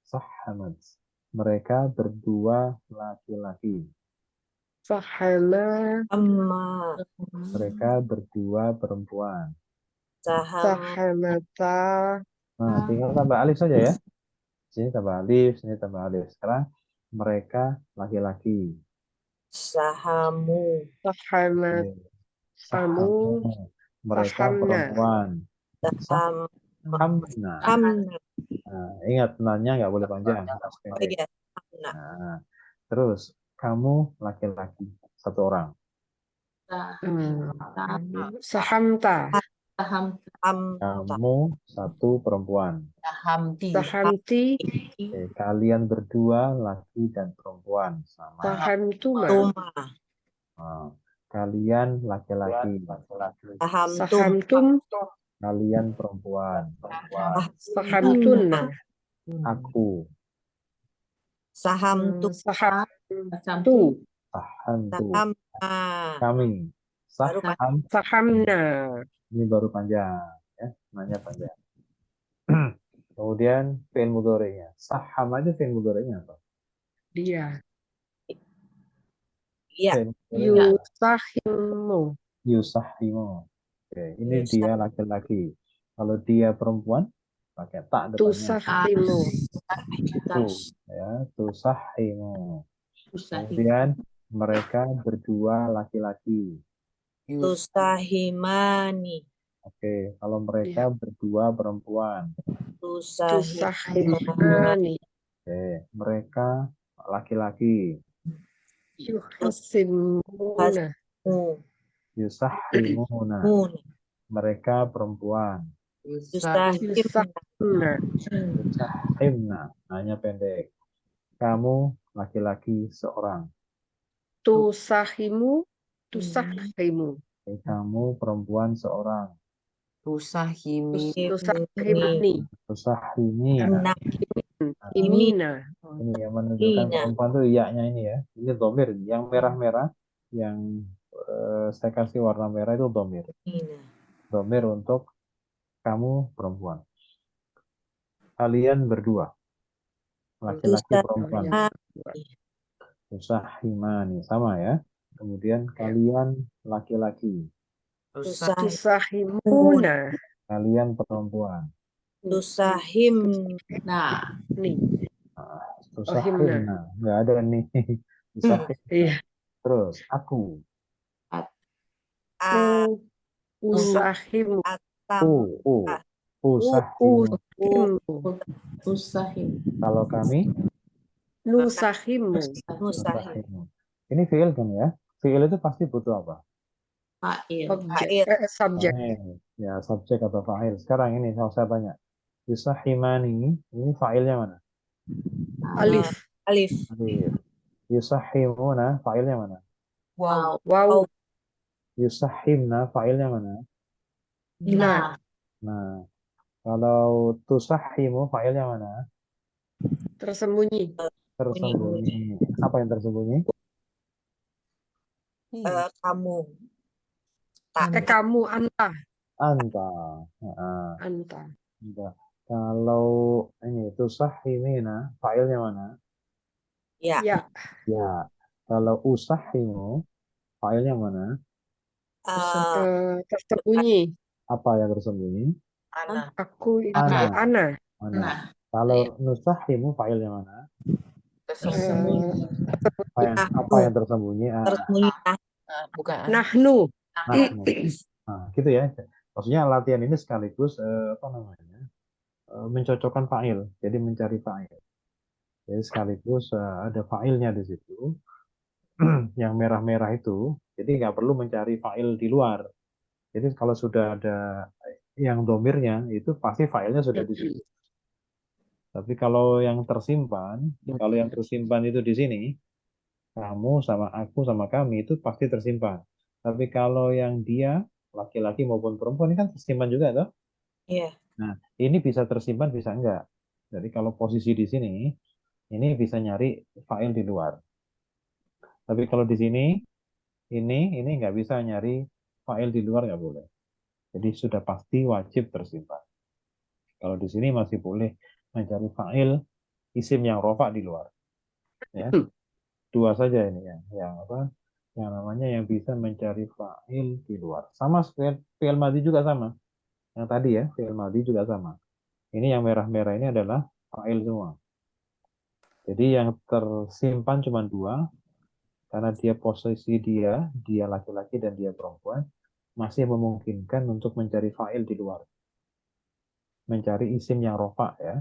Sahamat. Mereka berdua laki-laki. Sahama. Mereka berdua perempuan. Sahamata. Nah, tinggal tambah alif saja ya. Sini tambah alif, sini tambah alif. Sekarang mereka laki-laki. Sahamu. Sahamat. Samu. Mereka perempuan. Sahamna. Nah, ingat nanya nggak boleh panjang. Nah, terus kamu laki-laki 1 orang. Sahamta. Kamu 1 perempuan. Sahamti. Kalian berdua laki dan perempuan sama. Sahamtuma. Kalian laki-laki. Sahamtum. Kalian perempuan. Sahamtunna. Aku. Sahamtu. Sahamtu. Kami. Baru Saham, Sahamna. ini baru panjang, ya, namanya panjang. Kemudian fi'il mudhari'nya. Saham aja fi'il mudhari'nya apa? Dia. Iya. Fi'il mudhari'nya apa? Yusahimu. Yusahimu. Oke, ini Yusah. dia laki-laki. Kalau dia perempuan, pakai tak depannya. Tusahimu. Tuh, ya, tusahimu. Usahi. Kemudian mereka berdua laki-laki. Tusahimani. Oke, kalau mereka berdua perempuan. Tusahimani. Tusahimani. Oke, mereka laki-laki. Yuhasimuna. Yusahimuna. Mereka perempuan. Yusahimna. Yusahimna. Yusahimna. Hanya pendek. Kamu laki-laki seorang. Tusahimu. Tusahimu. Kamu perempuan seorang. Tusahimi. Tusahimani. Tusahimi. Imna. Imina. Ini yang menunjukkan Ina. perempuan tuh iya-nya ini ya. Ini domir. Yang merah-merah, yang saya kasih warna merah itu domir. Ina. Domir untuk kamu perempuan. Kalian berdua. Laki-laki perempuan. Tusahimani. Sama ya. Kemudian kalian laki-laki. Tusahimuna. Kalian perempuan. Tusahimna. Nih. Tusahimna. Nggak ada nih. Tusahimna. Iya. Terus aku. Usahimu. Usahimu. Usahim. Kalau kami Nusahimu. nusahimu. Ini fi'il kan ya? Fi'il itu pasti butuh apa? Fa'il. Subjek. Fa'il. Ya, subjek atau fa'il. Sekarang ini kalau saya tanya. Yusahimani, ini fa'ilnya mana? Alif. Alif. Alif. Yusahimuna, fa'ilnya mana? Wow. Waw. Yusahimna, fa'ilnya mana? Nah. Nah, kalau tusahimu, fa'ilnya mana? Tersembunyi. Tersembunyi. Apa yang tersembunyi? Kamu. Kamu. Anta. Anta. Nah, Anta. anta. Kalau ini tusahimina, fa'ilnya mana? Ya. Ya. Ya. Kalau usahimu, fa'ilnya mana? Tersembunyi. Apa yang tersembunyi? Ana. Aku itu Ana. Ana. Mana? Kalau nusahimu, fa'ilnya mana? Tersembunyi. Apa yang tersembunyi? Tersembunyi. Bukan ana. Nahnu. Nahnu. Nah, gitu ya. Maksudnya latihan ini sekaligus apa namanya? Mencocokkan fa'il. Jadi mencari fa'il. Jadi sekaligus ada fa'ilnya di situ. Yang merah-merah itu, jadi nggak perlu mencari fa'il di luar. Jadi kalau sudah ada yang domirnya, itu pasti fa'ilnya sudah di situ. Tapi kalau yang tersimpan itu di sini, kamu sama aku sama kami itu pasti tersimpan. Tapi kalau yang dia, laki-laki maupun perempuan, ini kan tersimpan juga, toh? Iya. Nah, ini bisa tersimpan, bisa enggak. Jadi kalau posisi di sini, ini bisa nyari file di luar. Tapi kalau di sini, ini nggak bisa nyari file di luar, nggak boleh. Jadi sudah pasti wajib tersimpan. Kalau di sini masih boleh mencari file isim yang rofa di luar. Ya, dua saja ini yang apa? Yang namanya yang bisa mencari file di luar. Sama fi'il madhi juga sama. Yang tadi ya, fi'il madhi juga sama. Ini yang merah-merah ini adalah file semua. Jadi yang tersimpan cuma dua, karena dia posisi dia laki-laki dan dia perempuan, masih memungkinkan untuk mencari file di luar. Mencari isim yang rofa ya.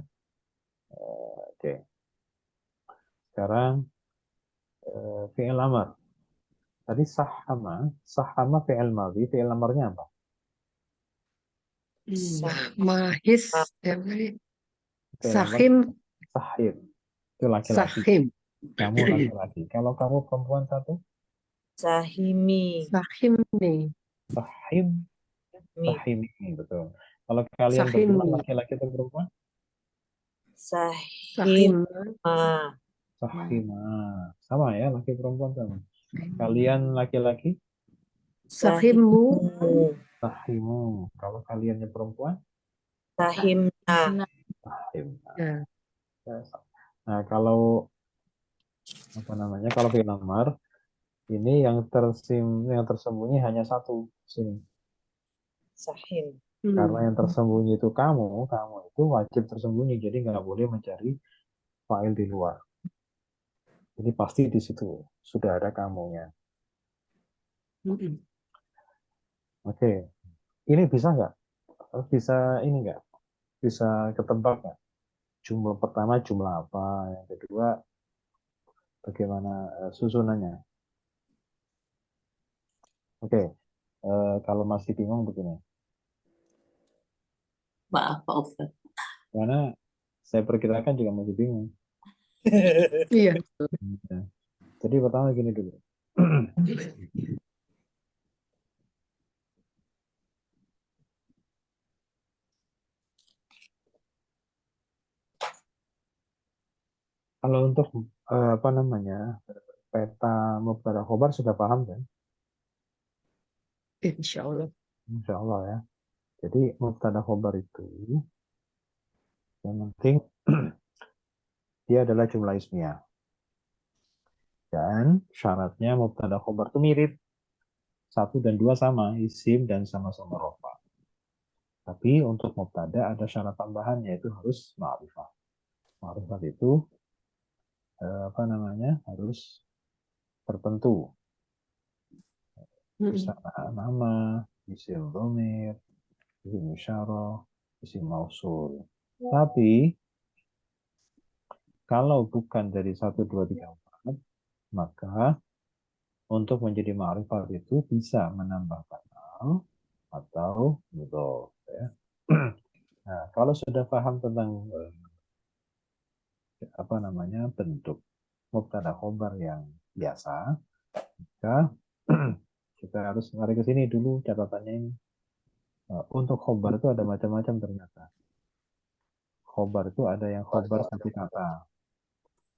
Oke. Sekarang fi'il amar. Tadi sahama fi'il madhi, fi'il amarnya apa? Mahis. Sahim. Sahim. Itu laki-laki. Sahim. Kamu laki-laki. Kalau kamu perempuan satu? Sahimi. Sahim nih. Sahim. Sahimi, betul. Kalau kalian Sahim. berdua laki-laki atau perempuan? Sahim. Sahima. Sama ya, laki perempuan sama. Kalian laki-laki? Sahimmu. Sahimu. Kalau kaliannya perempuan, Sahimna. sahimna. Ya. Nah, kalau apa namanya? Kalau fi'il amar ini yang tersembunyi hanya satu sini. Sahim. Karena yang tersembunyi itu kamu itu wajib tersembunyi. Jadi nggak boleh mencari fa'il di luar. Jadi pasti di situ sudah ada kamunya. Mm-mm. Oke, ini bisa nggak? Bisa ini nggak? Bisa ketebak nggak? Jumlah pertama jumlah apa? Yang kedua bagaimana susunannya? Oke, kalau masih bingung begini. Maaf Pak Ustadz. Karena saya perkirakan juga masih bingung. Iya. Ya. Jadi pertama gini dulu. Kalau untuk apa namanya peta mubtada khobar sudah paham kan? Insya Allah. Insya Allah ya. Jadi mubtada khobar itu yang penting dia adalah jumlah ismiyah. Dan syaratnya mubtada khobar itu mirip. 1 dan 2 sama, isim dan sama-sama rofa. Tapi untuk mubtada ada syarat tambahan yaitu harus ma'rifah. Ma'rifah itu apa namanya? Harus tertentu. Bisa nama, isim dhamir, isim isyarah, isim mausul. Tapi kalau bukan dari 1, 2, 3, 4, maka untuk menjadi ma'rifat itu bisa menambahkan al atau mudhof ya. Nah, kalau sudah paham tentang apa namanya bentuk mubtada khobar yang biasa, maka kita harus lari ke sini dulu catatannya ini. Untuk khobar itu ada macam-macam ternyata. Khobar itu ada yang khobar satu kata.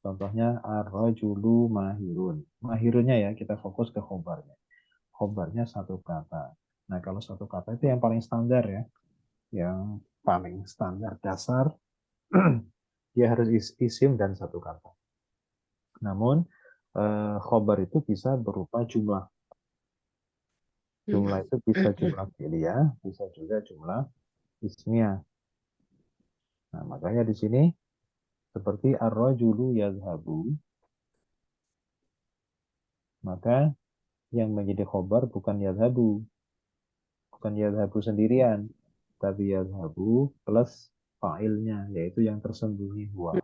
Contohnya ar-rajulu mahirun. Mahirunnya ya, kita fokus ke khobarnya. Khobarnya satu kata. Nah, kalau satu kata itu yang paling standar ya. Yang paling standar dasar, dia harus isim dan satu kata. Namun, khobar itu bisa berupa jumlah. Jumlah itu bisa jumlah fi'liyah, bisa juga jumlah ismiyah. Nah, makanya di sini seperti ar-rajulu yazhabu, maka yang menjadi khobar bukan yazhabu. Bukan yazhabu sendirian, tapi yazhabu plus fa'ilnya, yaitu yang tersembunyi huwa.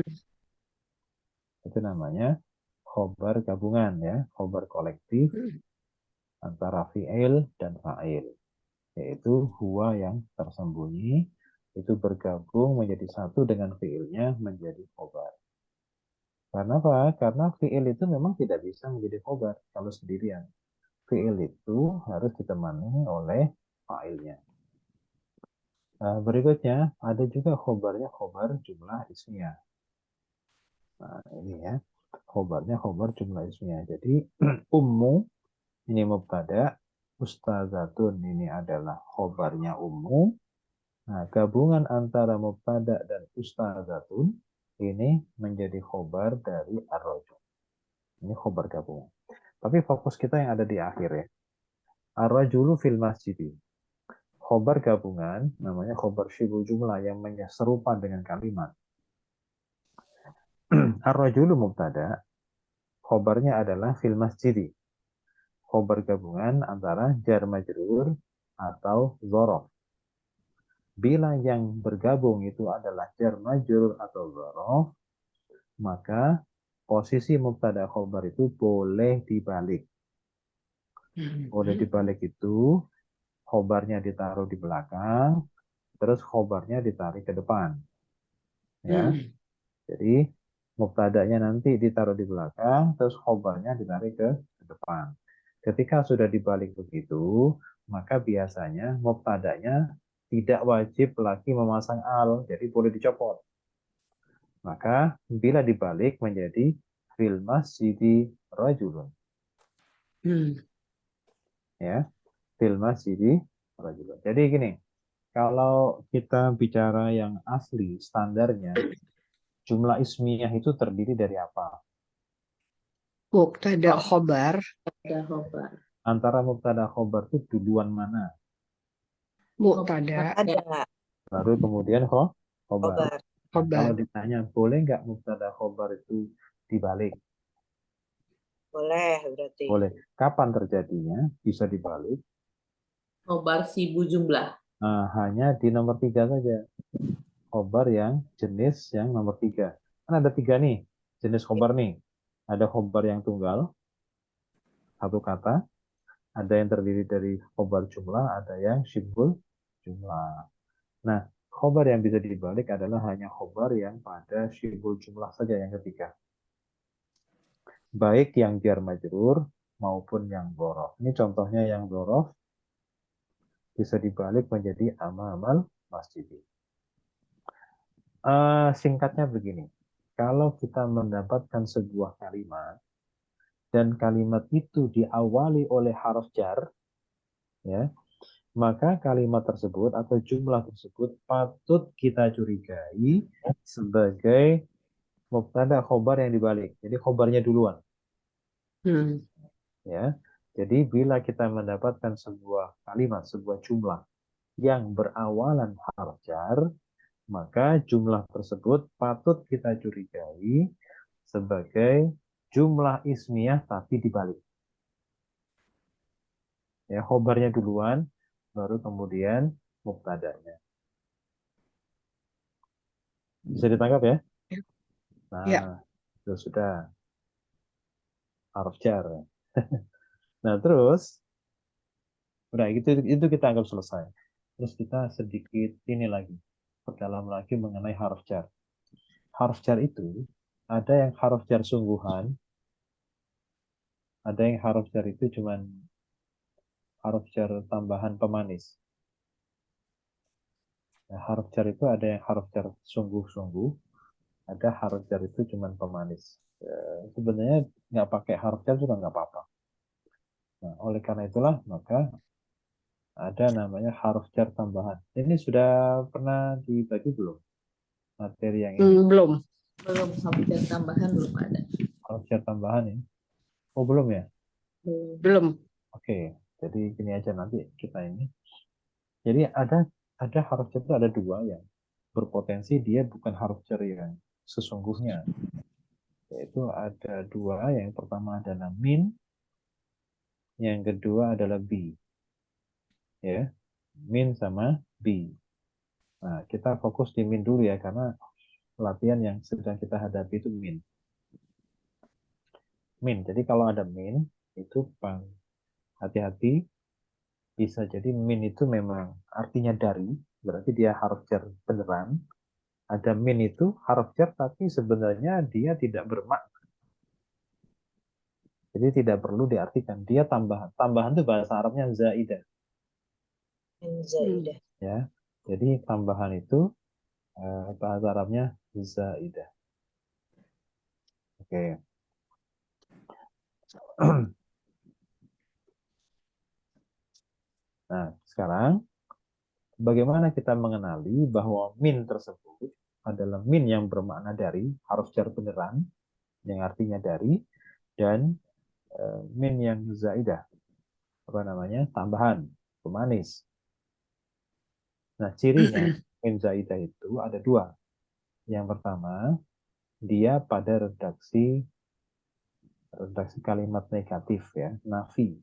Itu namanya khobar gabungan ya, khobar kolektif antara fi'il dan fa'il. Yaitu huwa yang tersembunyi, itu bergabung menjadi satu dengan fi'ilnya menjadi khobar. Karena apa? Karena fi'il itu memang tidak bisa menjadi khobar kalau sendirian. Fi'il itu harus ditemani oleh fa'ilnya. Nah, berikutnya ada juga khobarnya khobar jumlah ismiyah. Nah, ini ya. Khobarnya khobar jumlah ismiyah. Jadi ummu ini mubtada, ustazatun ini adalah khobarnya ummu. Nah, gabungan antara mubtada dan ustazatun ini menjadi khobar dari ar-rajul. Ini khobar gabungan. Tapi fokus kita yang ada di akhir ya. Ar-rajulu fil masjidi. Khobar gabungan namanya khobar syibul jumlah yang serupa dengan kalimat. Ar-rajulu mubtada, khobarnya adalah fil masjidi. Khobar gabungan antara jar majrur atau dzaraf. Bila yang bergabung itu adalah jar majrur atau dzaraf, maka posisi mubtada khobar itu boleh dibalik. Boleh dibalik itu khobarnya ditaruh di belakang, terus khobarnya ditarik ke depan. Ya. Jadi mubtadanya nanti ditaruh di belakang, terus khobarnya ditarik ke depan. Ketika sudah dibalik begitu, maka biasanya mubtadanya tidak wajib lagi memasang al, jadi boleh dicopot. Maka bila dibalik menjadi fil masjidi rajulun. Ya. fil masjidi rajulun. Jadi gini, kalau kita bicara yang asli standarnya, jumlah ismiyah itu terdiri dari apa? Mubtada khobar. Ada khobar. Antara mubtada khobar itu duluan mana? Mubtada Ada Baru kemudian khobar. khobar. Nah, kalau khobar. ditanya boleh nggak mubtada khobar itu dibalik? Boleh berarti. Boleh. Kapan terjadinya? Bisa dibalik. Khobar sibu jumlah. Nah, hanya di nomor 3 saja. Khobar yang jenis yang nomor 3. Kan ada 3 nih jenis khobar nih. Ada khobar yang tunggal, satu kata. Ada yang terdiri dari khobar jumlah, ada yang syibhul jumlah. Nah, khobar yang bisa dibalik adalah hanya khobar yang pada syibhul jumlah saja yang ketiga. Baik yang jar majrur maupun yang dhorof. Ini contohnya yang dhorof bisa dibalik menjadi amamal masjidi. Singkatnya begini, kalau kita mendapatkan sebuah kalimat dan kalimat itu diawali oleh huruf jar, ya, maka kalimat tersebut atau jumlah tersebut patut kita curigai sebagai mubtada khobar yang dibalik. Jadi khobarnya duluan. Ya. Jadi bila kita mendapatkan sebuah kalimat, sebuah jumlah yang berawalan huruf jar, maka jumlah tersebut patut kita curigai sebagai jumlah ismiyah tapi dibalik. Ya, khobarnya duluan, baru kemudian mubtadanya. Bisa ditangkap ya? Nah, Ya. itu sudah huruf jar. Nah, terus udah itu kita anggap selesai. Terus kita sedikit ini lagi, perdalam lagi mengenai huruf jar. Huruf jar itu ada yang huruf jar sungguhan, ada yang huruf jar itu cuman huruf jar tambahan pemanis. Nah, huruf jar itu ada yang huruf jar sungguh-sungguh, ada huruf jar itu cuman pemanis. Sebenarnya nggak pakai huruf jar juga nggak apa-apa. Nah, oleh karena itulah maka ada namanya huruf jar tambahan. Ini sudah pernah dibagi belum materi yang ini? Belum. Belum, sampai tambahan belum ada. Huruf jar tambahan ini? Oh belum ya? Belum. Oke, jadi gini aja nanti kita ini. Jadi ada huruf jar itu ada dua yang berpotensi dia bukan huruf jar yang sesungguhnya. Yaitu ada dua, yang pertama adalah min, yang kedua adalah bi. Ya, min sama bi. Nah, kita fokus di min dulu ya, karena latihan yang sedang kita hadapi itu min. Min, jadi kalau ada min, itu hati-hati, bisa jadi min itu memang artinya dari, berarti dia huruf jar beneran. Ada min itu huruf jar, tapi sebenarnya dia tidak bermakna. Jadi tidak perlu diartikan. Dia tambahan. Tambahan itu bahasa Arabnya zaidah. Zaidah. Ya, jadi tambahan itu bahasa Arabnya zaidah. Oke. Nah, sekarang bagaimana kita mengenali bahwa min tersebut adalah min yang bermakna dari, huruf jar beneran yang artinya dari, dan min yang zaidah, apa namanya, tambahan, pemanis. Nah, cirinya min zaidah itu ada dua. Yang pertama, dia pada redaksi kalimat negatif ya, nafi,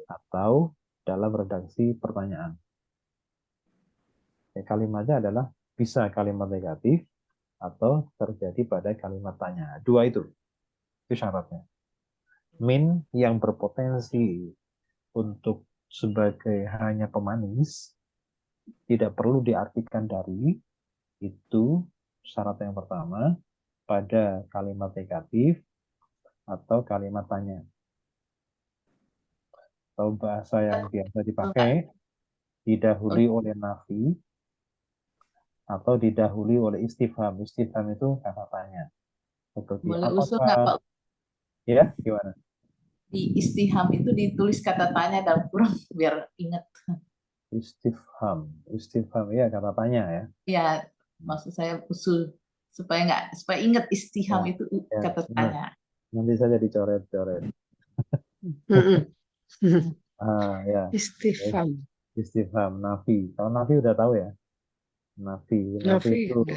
atau dalam redaksi pertanyaan. Ya, kalimatnya adalah bisa kalimat negatif atau terjadi pada kalimat tanya. Dua itu syaratnya. Min yang berpotensi untuk sebagai hanya pemanis, tidak perlu diartikan dari, itu syarat yang pertama pada kalimat negatif atau kalimat tanya. Atau bahasa yang biasa dipakai, didahului oleh nafi atau didahului oleh istifham. Istifham itu kata tanya. Seperti Boleh usul nggak, apakah, Pak? ya gimana? di istiham itu ditulis kata tanya dalam kurung biar ingat. Istifham. Istifham ya kata tanya ya. Ya, maksud saya usul supaya ingat istiham Ya, itu ya. kata tanya. Nanti saja dicoret-coret. Mm-mm. Ya. Istifham. Istifham, nafi. Kalau nafi udah tahu ya. Nafi Nafi itu udah.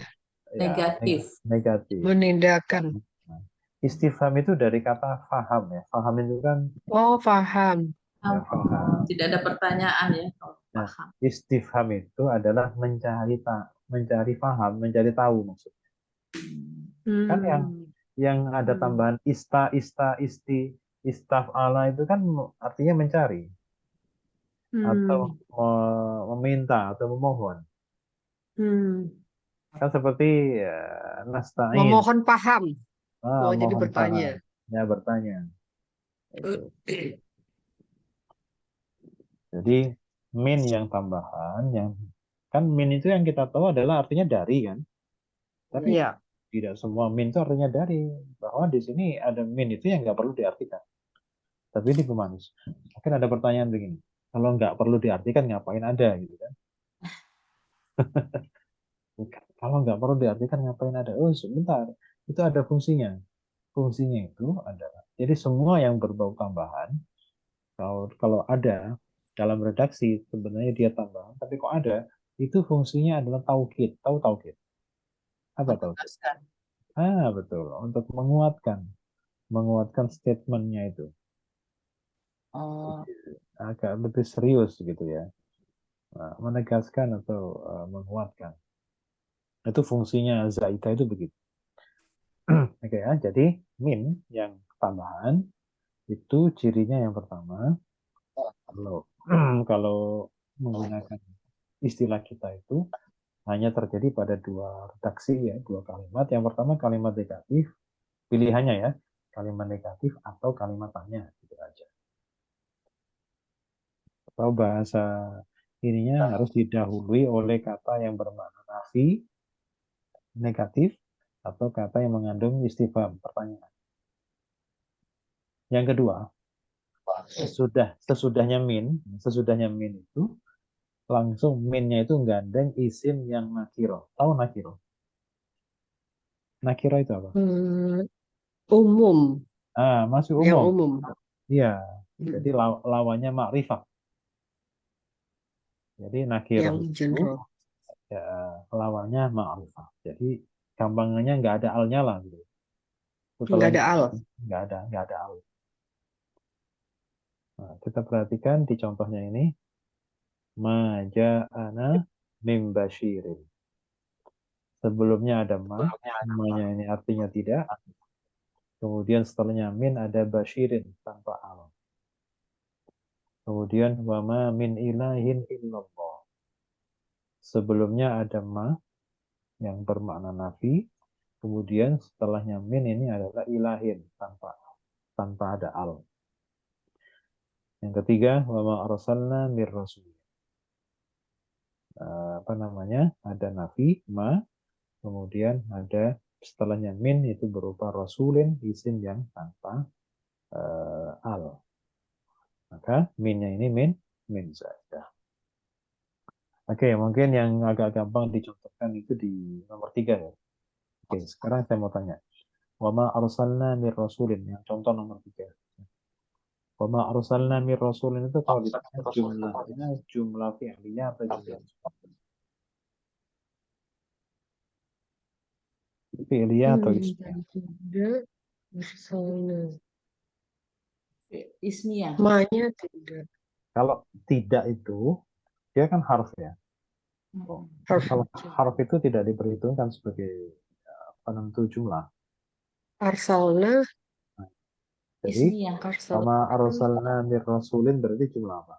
ya Negatif. negatif. Menindakkan. Nah, istifham itu dari kata faham ya. Faham itu kan Oh, paham. ya faham. Tidak ada pertanyaan ya kalau Nah, paham. istifham itu adalah mencari faham, mencari tahu maksudnya. Kan yang ada tambahan isti, istaf'ala itu kan artinya mencari atau meminta atau memohon. Kan seperti nasta'in, Memohon paham. Oh, jadi mohon bertanya. paham. Ya, bertanya. Itu. Jadi min yang tambahan, yang kan min itu yang kita tahu adalah artinya dari kan. Tapi Iya. tidak semua min itu artinya dari. Bahwa di sini ada min itu yang nggak perlu diartikan. Tapi ini pemanis. Mungkin ada pertanyaan begini. Kalau nggak perlu diartikan ngapain ada gitu kan? Kalau nggak perlu diartikan ngapain ada? Oh sebentar, itu ada fungsinya. Fungsinya itu adalah jadi semua yang berbau tambahan kalau ada dalam redaksi sebenarnya dia tambahan, tapi kok ada itu fungsinya adalah taukid. Tahu taukid? Apa taukid? Menegaskan. Betul, untuk menguatkan statementnya itu Oh, agak lebih serius gitu ya. Menegaskan atau menguatkan. Itu fungsinya zaidah itu begitu. Oke ya, jadi min yang tambahan itu cirinya yang pertama kalau menggunakan istilah kita itu hanya terjadi pada dua redaksi ya, dua kalimat. Yang pertama kalimat negatif, pilihannya ya, kalimat negatif atau kalimat tanya gitu aja. Atau bahasa ininya harus didahului oleh kata yang bermakna nafi, negatif, atau kata yang mengandung istifham, pertanyaan. Yang kedua, sesudahnya min itu langsung minnya itu gandeng isim yang nakiro. Tahu nakiro? Nakiro itu apa? Umum. Masih Yang umum. umum. Iya. Jadi lawannya makrifah. Jadi nakiro Yang itu general. ya, lawannya makrifah. Jadi gampangnya nggak ada alnya lah gitu. Nggak ada al. Nggak ada al. Nah, kita perhatikan di contohnya ini. Maja'ana mim basyirin. Sebelumnya ada ma-nya ini artinya tidak. Kemudian setelahnya min ada basyirin tanpa al. Kemudian wama min ilahin illallah. Sebelumnya ada ma yang bermakna nafi. Kemudian setelahnya min ini adalah ilahin tanpa ada al. Yang ketiga wama arsalna mir rasul. Ada nafi ma, kemudian ada setelahnya min itu berupa rasulin isim yang tanpa al. Maka minnya ini min saja. Oke, mungkin yang agak gampang dicontohkan itu di nomor 3 ya. Oke, sekarang saya mau tanya. Wama arsalna mir rasulin, yang contoh nomor 3. Wama arsalna mir rasulin itu kalau ditanya jumlahnya jumlah fi'liyah atau jumlah fi'liyah atau ismiyah? Tidak. Misalnya. ismiyah. Ma-nya tidak. Kalau tidak itu, dia kan harf ya. Harf. Kalau harf itu tidak diperhitungkan sebagai penentu jumlah. Arsalna. Jadi, Ismiyah. wama arsalna mir rasulin berarti jumlah apa?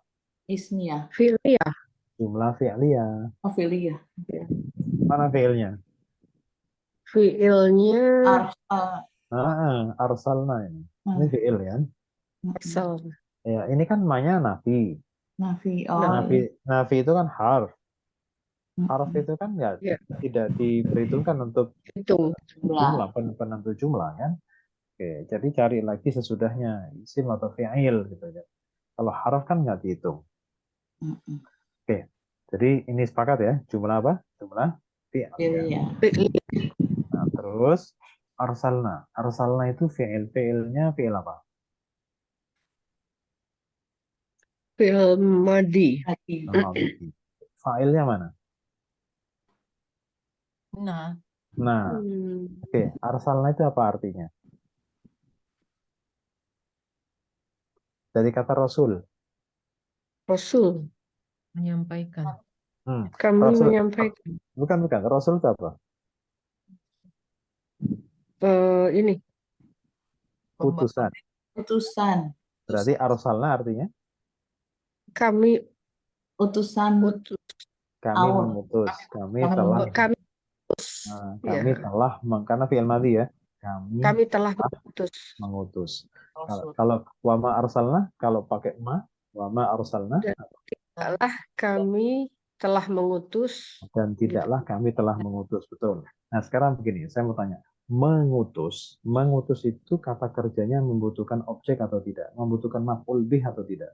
Ismiyah. Fi'liyah. Jumlah fi'liyah. Oh, fi'liyah. Mana fi'ilnya? Fi'ilnya Arsalna ini. Ini fi'il ya. arsalna. Ya, ini kan ma-nya nafi. Nafi. Nafi itu kan harf. Harf itu kan Ya. tidak diperhitungkan untuk Hitung. jumlah penentu jumlah kan. Oke, jadi cari lagi sesudahnya isim atau fi'il gitu ya. Kalau harf kan nggak dihitung. Mm-mm. Oke, jadi ini sepakat ya. Jumlah apa? Jumlah fi'il. Iya. Nah, terus arsalna. Arsalna itu fi'il. Fi'ilnya fi'il apa? Fi'il madi. Lagi. Al-madhi. Fa'ilnya mana? Nah, Nah, Hmm, oke. Arsalna itu apa artinya? Dari kata Rasul. Rasul. menyampaikan. Kami Rasul. menyampaikan. Bukan. Rasul itu apa? Ini Pembawa Utusan. Utusan. Berarti arsalna artinya kami Utusan utus. kami awal. mengutus. Kami Kami telah Kami kami ya, telah karena fi'il madhi ya. kami telah mengutus. Mengutus. Rasul. Kalau wama arsalna, kalau pakai wama arsalna, Dan tidaklah kami telah mengutus. dan tidaklah kami telah mengutus. Betul. Nah, sekarang begini, saya mau tanya. Mengutus itu kata kerjanya membutuhkan objek atau tidak? Membutuhkan maf'ul bih atau tidak?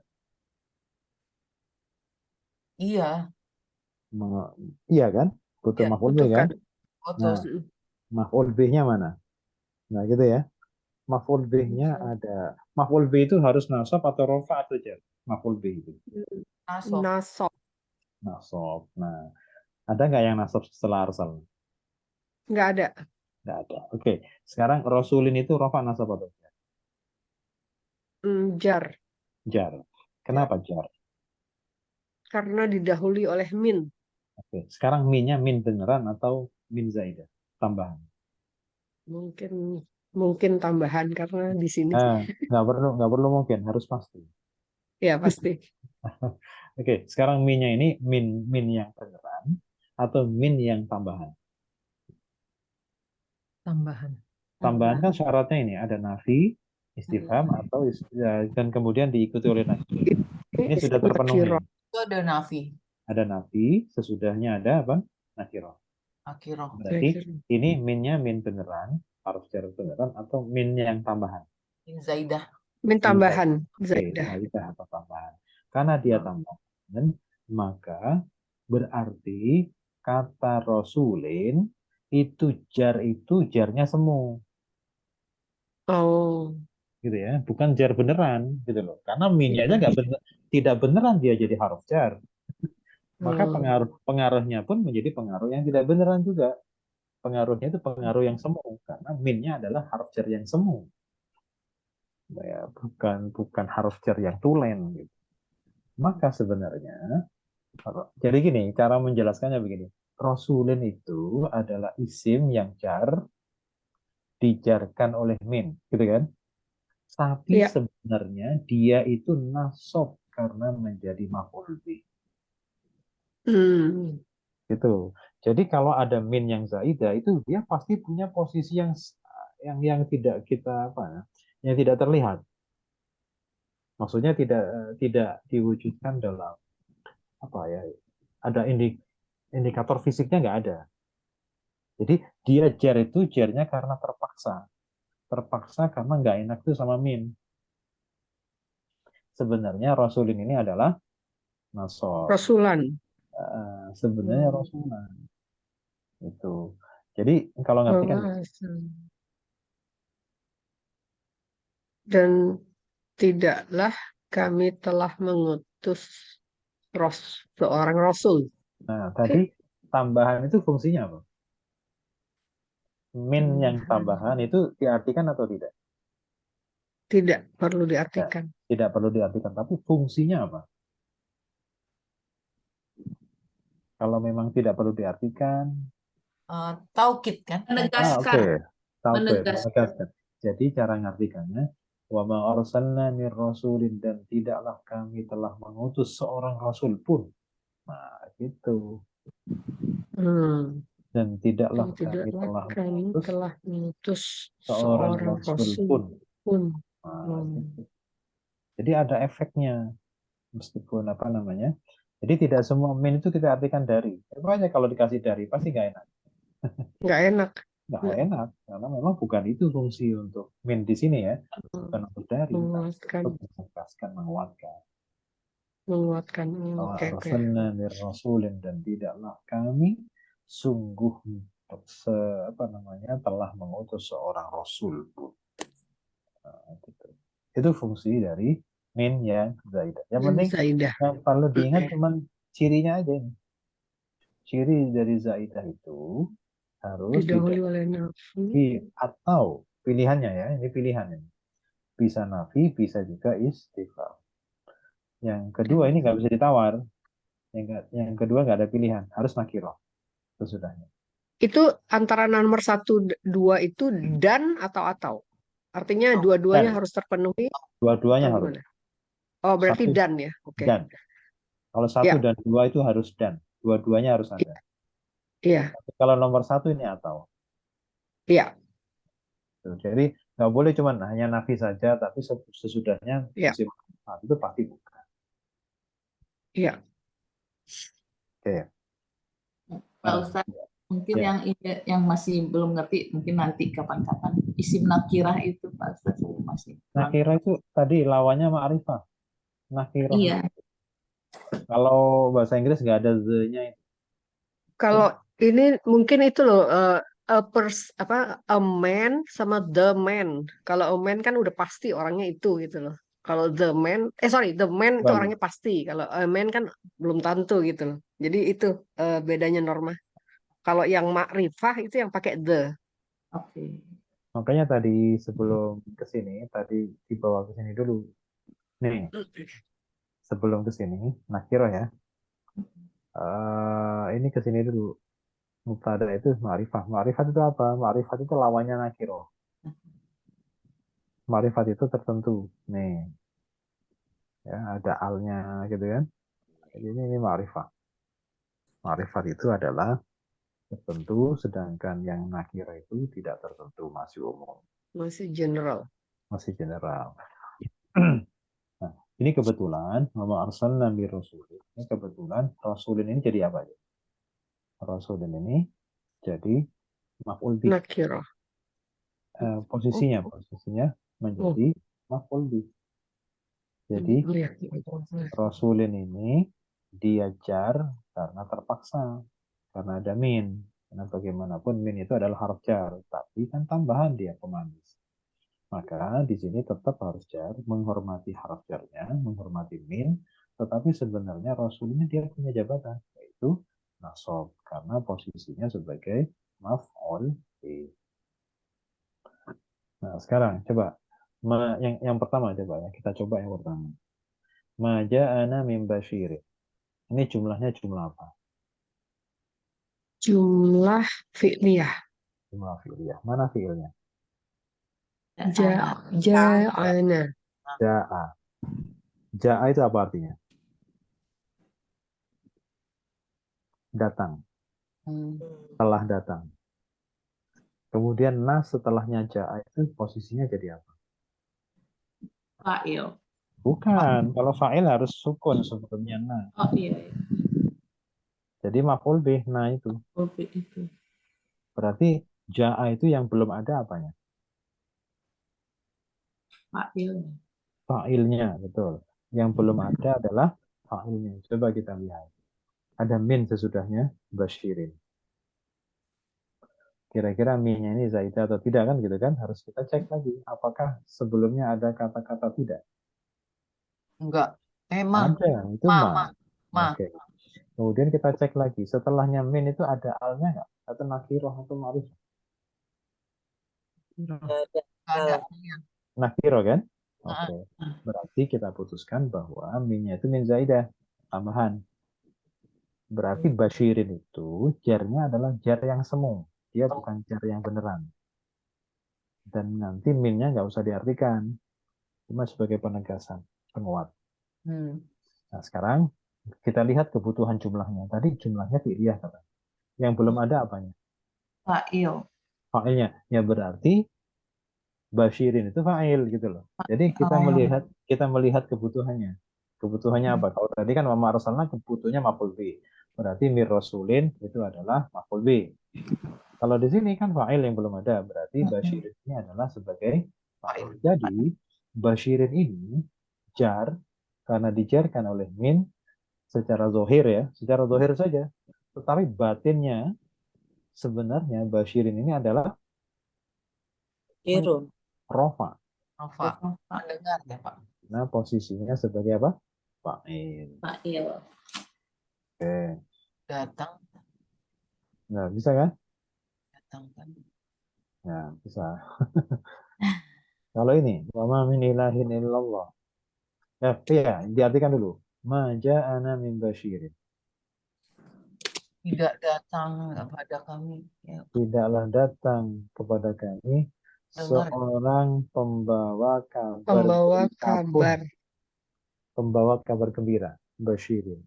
Iya, Iya kan? Butuh Iya, maf'ul bih kan? Butuhkan. utus. Nah, maf'ul bihnya mana? Nah, gitu ya. Maf'ul bihnya ada. Maf'ul bih itu harus nasab atau rofa atau jar? Maf'ul bih itu. Nasab. Nasab. Nasab. Nah, ada nggak yang nasab setelah arsal? Nggak ada. Nggak ada. Oke. Sekarang rasulin itu rofa nasab atau jar? Jar. Jar. Kenapa jar? Karena didahului oleh min. Oke. Sekarang minnya min beneran atau min zaidah? Tambahan. Mungkin tambahan karena di sini. Nggak perlu mungkin, harus pasti. Ya pasti. Oke. Sekarang minnya ini min yang beneran atau min yang tambahan? Tambahan. Tambahan kan syaratnya ini ada nafi, istifham atau dan kemudian diikuti oleh nakirah. Ini sudah terpenuhi. Nakirah. Itu ada nafi. Ada nafi, sesudahnya ada apa? Nakirah. Akhirah. Berarti ini minnya min beneran, harus jar beneran atau min yang tambahan. Min zaidah. Min tambahan. Oke, Zaidah. zaidah atau tambahan. Karena dia tambahan, maka berarti kata rasulin itu jarnya semu. Oh. Gitu ya, bukan jar beneran gitu loh. Karena minnya aja nggak bener, tidak beneran dia jadi huruf jar. Maka pengaruhnya pun menjadi pengaruh yang tidak beneran juga. Pengaruhnya itu pengaruh yang semu karena minnya adalah huruf jar yang semu. Ya, bukan huruf jar yang tulen gitu. Maka sebenarnya jadi gini, cara menjelaskannya begini. Rasulin itu adalah isim yang jar dijarkan oleh min, gitu kan? Tapi Ya. sebenarnya dia itu nasab karena menjadi maf'ul bih. Gitu. Jadi kalau ada min yang zaidah itu dia pasti punya posisi yang tidak kita apa ya, yang tidak terlihat. Maksudnya tidak diwujudkan dalam apa ya? Ada indikator fisiknya nggak ada. Jadi dia jar itu jarnya karena terpaksa karena nggak enak tuh sama min. Sebenarnya rasulin ini adalah nasab. Rasulan. Sebenarnya rasulan itu. Jadi kalau ngerti kan dan tidaklah kami telah mengutus seorang rasul. nah tadi tambahan itu fungsinya apa? Min yang tambahan itu diartikan atau tidak? Tidak perlu diartikan. Tidak perlu diartikan, tapi fungsinya apa? Kalau memang tidak perlu diartikan, Taukid kan? Menegaskan. menegaskan. Jadi cara ngartikannya, wa ma arsalna mir rasulin, dan tidaklah kami telah mengutus seorang rasul pun. Nah, gitu. Dan tidaklah kami telah mengutus seorang rasul pun. Nah, gitu. Jadi ada efeknya, meskipun apa namanya. Jadi tidak semua min itu kita artikan dari. Pokoknya kalau dikasih dari pasti nggak enak. Nggak enak. nggak enak karena memang bukan itu fungsi untuk min di sini ya, bukan untuk dari, tapi Menguatkan, untuk menegaskan, menguatkan. menguatkan. Bahwa Oke, oke. arsalna min rasulin, dan tidaklah kami sungguh telah mengutus seorang rasul. Nah, gitu. Itu fungsi dari min yang zaidah. Yang penting Zaidah. yang perlu diingat cuman cirinya aja ini. Ciri dari zaidah itu harus Didahului tidak oleh nafi. atau pilihannya ya, ini pilihannya. Bisa nafi, bisa juga istifham. Yang kedua ini nggak bisa ditawar. Yang kedua nggak ada pilihan, harus nakirah sesudahnya. Itu antara nomor 1, 2 itu dan atau. Artinya dua-duanya Dan harus terpenuhi dua-duanya atau harus. gimana? Oh, berarti Satu dan ya. Oke. dan. Kalau 1 Ya, dan 2 itu harus dan. Dua-duanya harus ada. iya, Tapi kalau nomor 1 ini atau. iya, Jadi nggak boleh cuma hanya nafi saja, tapi sesudahnya iya, isim itu pasti bukan. iya. Oke. Pak Ustadz, mungkin Ya. yang masih belum ngerti, mungkin nanti kapan-kapan isim nakirah itu Pak Ustadz saya masih kurang. Nakirah itu tadi lawannya ma'rifah. Nakirah. Iya, Kalau bahasa Inggris nggak ada the-nya. Kalau ini mungkin itu loh, a man sama the man. Kalau a man kan udah pasti orangnya itu gitu loh. Kalau the man, the man itu Baik. orangnya pasti. Kalau a man kan belum tentu gitu loh. Jadi itu bedanya Norma. Kalau yang makrifah itu yang pakai the. oke. Makanya tadi sebelum ke sini, tadi dibawa ke sini dulu. Nih, sebelum ke sini, nakirah ya. Ini ke sini dulu. Mubtada itu ma'rifah. Ma'rifat itu apa? Ma'rifat itu lawannya nakirah. Ma'rifat itu tertentu. Nih, ya ada alnya gitu kan. Jadi ini ma'rifah. Ma'rifat itu adalah tertentu, sedangkan yang nakirah itu tidak tertentu, masih umum, Masih general. masih general. Nah, ini kebetulan Mama arsalna bi rasulin. Ini kebetulan rasulin ini jadi apa ya? Rasulin ini jadi maf'ul bi. Nakirah. Posisinya menjadi maf'ul bi. Jadi Iya. rasulin ini dia jar karena terpaksa, karena ada min. Karena bagaimanapun min itu adalah harf jar, tapi kan tambahan dia pemanis. Maka di sini tetap harus jar, menghormati harf jarnya, menghormati min, tetapi sebenarnya rasul ini dia punya jabatan, yaitu nasab, karena posisinya sebagai maf'ul bi. Nah, sekarang coba yang pertama coba ya, kita coba yang pertama. Ma ja'ana min basyirin. Ini jumlahnya jumlah apa? Jumlah fi'liyah. Jumlah fi'liyah. Mana fi'ilnya? Ja'ana. Ja'a. Ja'a itu apa artinya? Datang. Telah datang. Kemudian nas setelahnya ja'a itu posisinya jadi apa? Fa'il. Bukan. Kalau fa'il harus sukun sebelumnya na. Oh iya, Jadi maf'ul bih na itu. Oke, itu. Berarti ja'a itu yang belum ada apanya? Fa'il. Fa'ilnya, betul. Yang belum ada adalah fa'ilnya. Coba kita lihat. Ada min sesudahnya basyirin. Kira-kira minnya ini zaidah atau tidak kan gitu kan? Harus kita cek lagi. Apakah sebelumnya ada kata-kata tidak? Enggak. Emang. Ada, itu Ma. Oke. Kemudian kita cek lagi. Setelahnya min itu ada alnya nggak? Atau nakirah atau ma'rifah? Ada. Ada. Nakirah kan? Oke. Berarti kita putuskan bahwa minnya itu min zaidah. Tambahan. Berarti basyirin itu jarnya adalah jar yang semu. Dia bukan jar yang beneran. Dan nanti minnya nggak usah diartikan. Cuma sebagai penegasan, penguat. Nah sekarang kita lihat kebutuhan jumlahnya. Tadi jumlahnya fi'liyah kata. Yang belum ada apanya? Fa'il. Fa'ilnya. Ya berarti basyirin itu fa'il gitu loh. Jadi kita melihat kebutuhannya. Kebutuhannya apa? Kalau tadi kan Mama Arsalna kebutuhannya maf'ul bi. Berarti mir rasulin itu adalah maf'ul bi. Kalau di sini kan fa'il yang belum ada, berarti basyirin ini adalah sebagai fa'il. Jadi basyirin ini jar karena dijarkan oleh min secara zohir ya, secara zohir saja. Tetapi batinnya sebenarnya basyirin ini adalah Kirun. rofa. Nova. Mendengar ya Pak. Nah, posisinya sebagai apa? Fa'il. Fa'il. Oke. Datang, Nah, bisa kan? datang kan. Nah, bisa. Kalau ini, wa ma min ilahin illallah. Iya, diartikan dulu. Ma ja'ana min basyirin. Tidak datang pada kami. Ya, Tidaklah datang kepada kami dengar. seorang pembawa kabar Pembawa berita pun. kabar. Pembawa kabar gembira. Basyirin.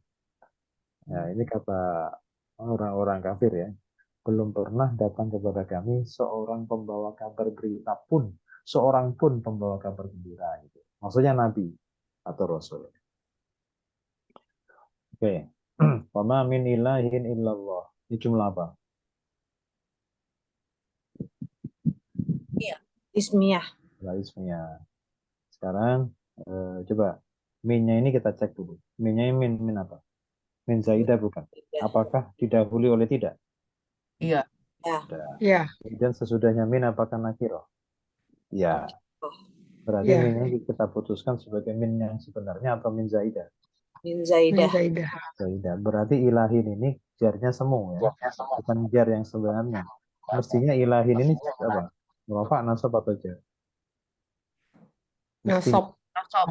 Nah, ini kata orang-orang kafir ya. Belum pernah datang kepada kami seorang pembawa kabar berita pun. Seorang pun pembawa kabar gembira. Gitu. Maksudnya Nabi atau Rasul. Oke. Wa ma min ilahin illallah. Ini jumlah apa? Ismiyah. Jumlah ismiyah. Sekarang coba minnya ini kita cek dulu. Minnya ini min apa? Min zaidah bukan? Apakah didahului oleh tidak? Iya. Ya. Ya, Dan sesudahnya min apakah nakiro? Ya. Berarti Ya. minnya kita putuskan sebagai min yang sebenarnya atau min zaidah? Min Min Zaidah. Zaidah. Zaidah. Berarti ilahin ini jarnya semu ya. Bukan jar yang sebenarnya. Mestinya ilahin ini apa? Rafa, nasab atau jar? Mesti. Nasab.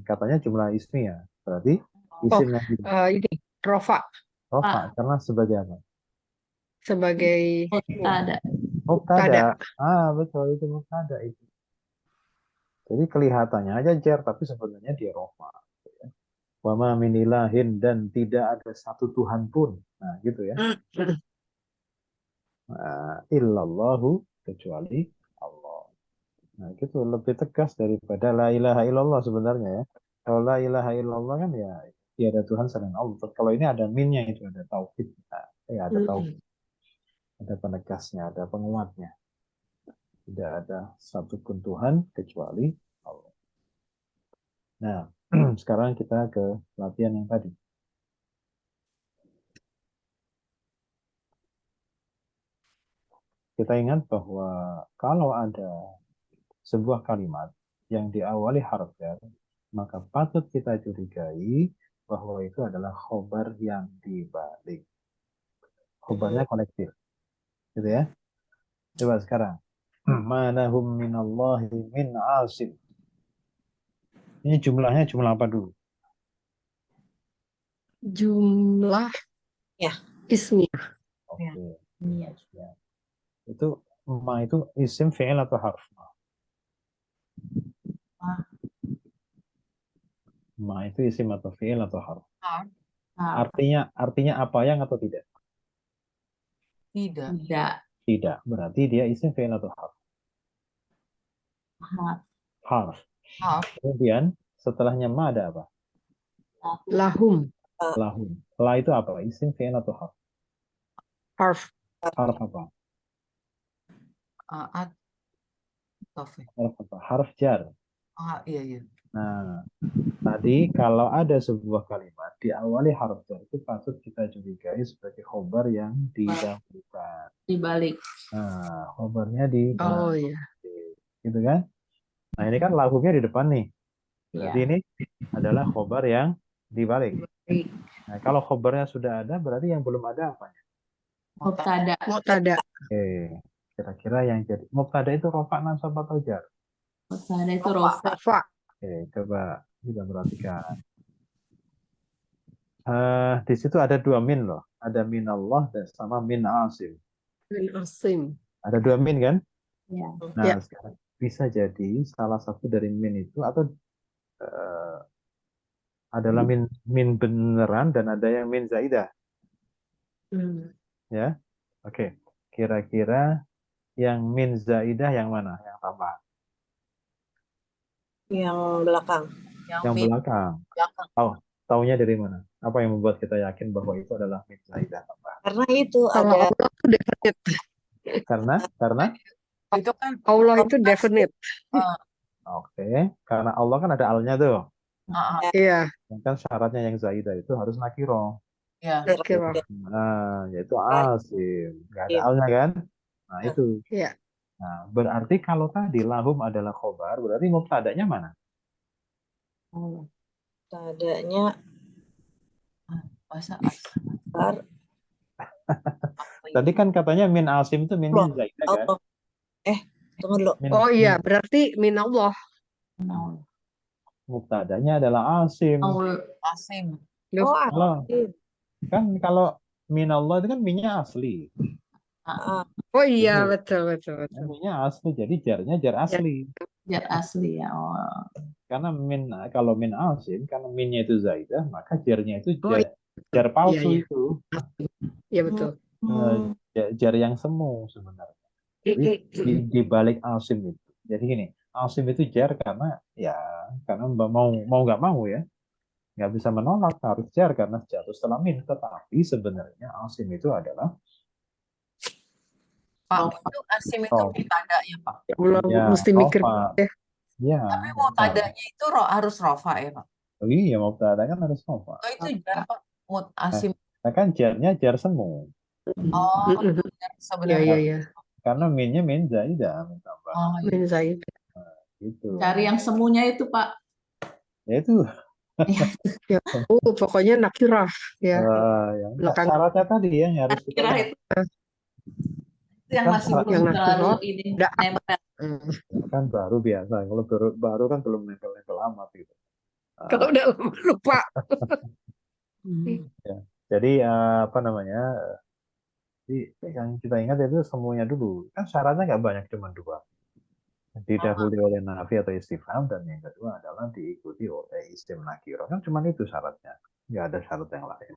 Katanya jumlah ismi ya. Berarti isim yang Ini rofa Rafa karena sebagai apa? sebagai Mubtada. Mubtada. Betul itu mubtada itu. Jadi kelihatannya aja jar tapi sebenarnya dia rafa. Wa ma min ilahin dan tidak ada satu Tuhan pun. Nah, gitu ya. Illallahu kecuali Allah. Nah, gitu lebih tegas daripada la ilaha illallah sebenarnya ya. Kalau la ilaha illallah kan ya tiada Tuhan selain Allah. Kalau ini ada minnya itu ada tauhid. Ada tauhid. Ada penegasnya, ada penguatnya. Tidak ada satupun Tuhan kecuali Allah. Nah, sekarang kita ke latihan yang tadi. Kita ingat bahwa kalau ada sebuah kalimat yang diawali harf jar, maka patut kita curigai bahwa itu adalah khobar yang dibalik. Khobarnya kolektif. Gitu ya. Coba sekarang. Manahum minallahi min asim. Ini jumlahnya jumlah apa dulu? jumlah Ya. ismiyah. Oke. Iya. Ya. Itu ma itu isim fi'il atau harf? Ma itu isim atau fi'il atau harf? Artinya apa yang atau tidak? Tidak. Tidak. Tidak. Berarti dia isim fi'il atau harf? Harf. Kemudian setelahnya ma ada apa? Lahum Lahum. La itu apa? Isim fi'il atau harf? harf Harf apa? At. Taufik. Harf apa? Harf jar. Iya. Nah, tadi kalau ada sebuah kalimat diawali harf jar itu patut kita curigai sebagai khobar yang didahulukan. Dibalik. Nah, khobarnya di oh ya gitu kan? Nah, ini kan lahumnya di depan nih. Berarti Ya. ini adalah khobar yang dibalik. Nah, kalau khobarnya sudah ada, berarti yang belum ada apa? Mubtada. Muqtada Oke, kira-kira yang jadi mubtada itu rofa nasab atau jar? Mubtada itu rofa. rofa Oke, coba kita perhatikan. Di situ ada dua min loh. Ada min Allah dan sama min asim. min asim. Ada dua min kan? Ya. Nah, Ya. sekarang bisa jadi salah satu dari min itu atau adalah min beneran dan ada yang min zaidah. Ya, oke. Kira-kira yang min zaidah yang mana? Yang tambahan? Yang belakang. Yang belakang. Taunya dari mana? Apa yang membuat kita yakin bahwa itu adalah min zaidah tambahan? Karena itu Kalau ada Allah definite. Karena Itu kan Allah itu definite. oke, karena Allah kan ada alnya tuh. Iya, Kan syaratnya yang zaidah itu harus nakiro. ya. nakirah. Nah, yaitu asim. Nggak ada alnya kan? Nah, itu. Iya. Nah, berarti kalau tadi lahum adalah khobar, berarti mubtada'nya mana? Tadanya Masa ar Tadi kan katanya min asim itu minnya Allah. zaidah kan? Allah. Tunggu dulu. Oh iya, berarti minallah. Mubtada'nya adalah asim. Asim. Loh, Oh, Kalau asim. kan kalau minallah itu kan minnya asli. oh iya, Itu. betul. Minnya asli, jadi jarnya jar asli. Jar asli ya. Oh. Karena kalau min asim, karena minnya itu zaidah, maka jarnya itu Oh jar palsu iya. itu. Iya betul. Jar yang semu sebenarnya. Jadi di balik asim itu. Jadi gini, asim itu jar karena mau nggak mau ya, nggak bisa menolak harus jar karena jatuh setelah min. Tetapi sebenarnya asim itu adalah Pak, itu asim itu roh. mubtada ya, Pak. Belum Ya, mesti mikir. rofa. Ya, Tapi mubtadanya itu harus rofa ya, Pak. oh iya, mubtada kan harus rofa. Oh, itu jar, Pak. Asim. Nah, kan jarnya jar semu. Oh, Mm-mm. jar Iya, sebenarnya. iya. Karena minnya min zaidah, min tambah. Oh, iya. Min Zaid. Gitu. Cari yang semuanya itu, Pak. Ya itu. Ya, pokoknya nakirah ya. Yang Belakang syaratnya tadi ya, yang harus kita Kira ingat. itu yang Kan masih syarat- belum yang terlalu nakirah ini udah nempel. kan baru biasa. Kalau baru kan belum nempel-nempel amat gitu. kalau udah lupa. Ya. Jadi apa namanya? Jadi yang kita ingat itu semuanya dulu. Kan syaratnya nggak banyak, cuma dua. Didahului oleh nafi atau istifham, dan yang kedua adalah diikuti oleh isim nakiro. Kan cuma itu syaratnya. Nggak ada syarat yang lain.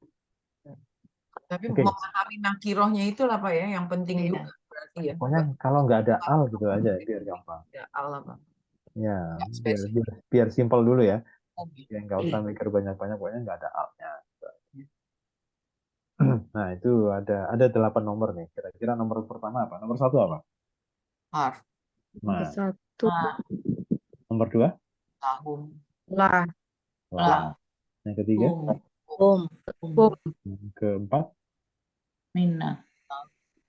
Tapi Oke. memahami nakirohnya itu lah, Pak ya, yang penting Iya. juga berarti ya. Pokoknya kalau nggak ada al gitu aja biar gampang. Ya, Allah, Pak. Ya, Nggak biar simpel dulu ya. spesifik. Yang nggak usah mikir banyak-banyak, pokoknya nggak ada alnya. Nah, itu ada 8 nomor nih. Kira-kira nomor pertama apa? Nomor 1 apa? Harf, Nah, Satu nomor 2? tahun, lah. Lah. Yang ketiga? Bum. Yang keempat? Minna.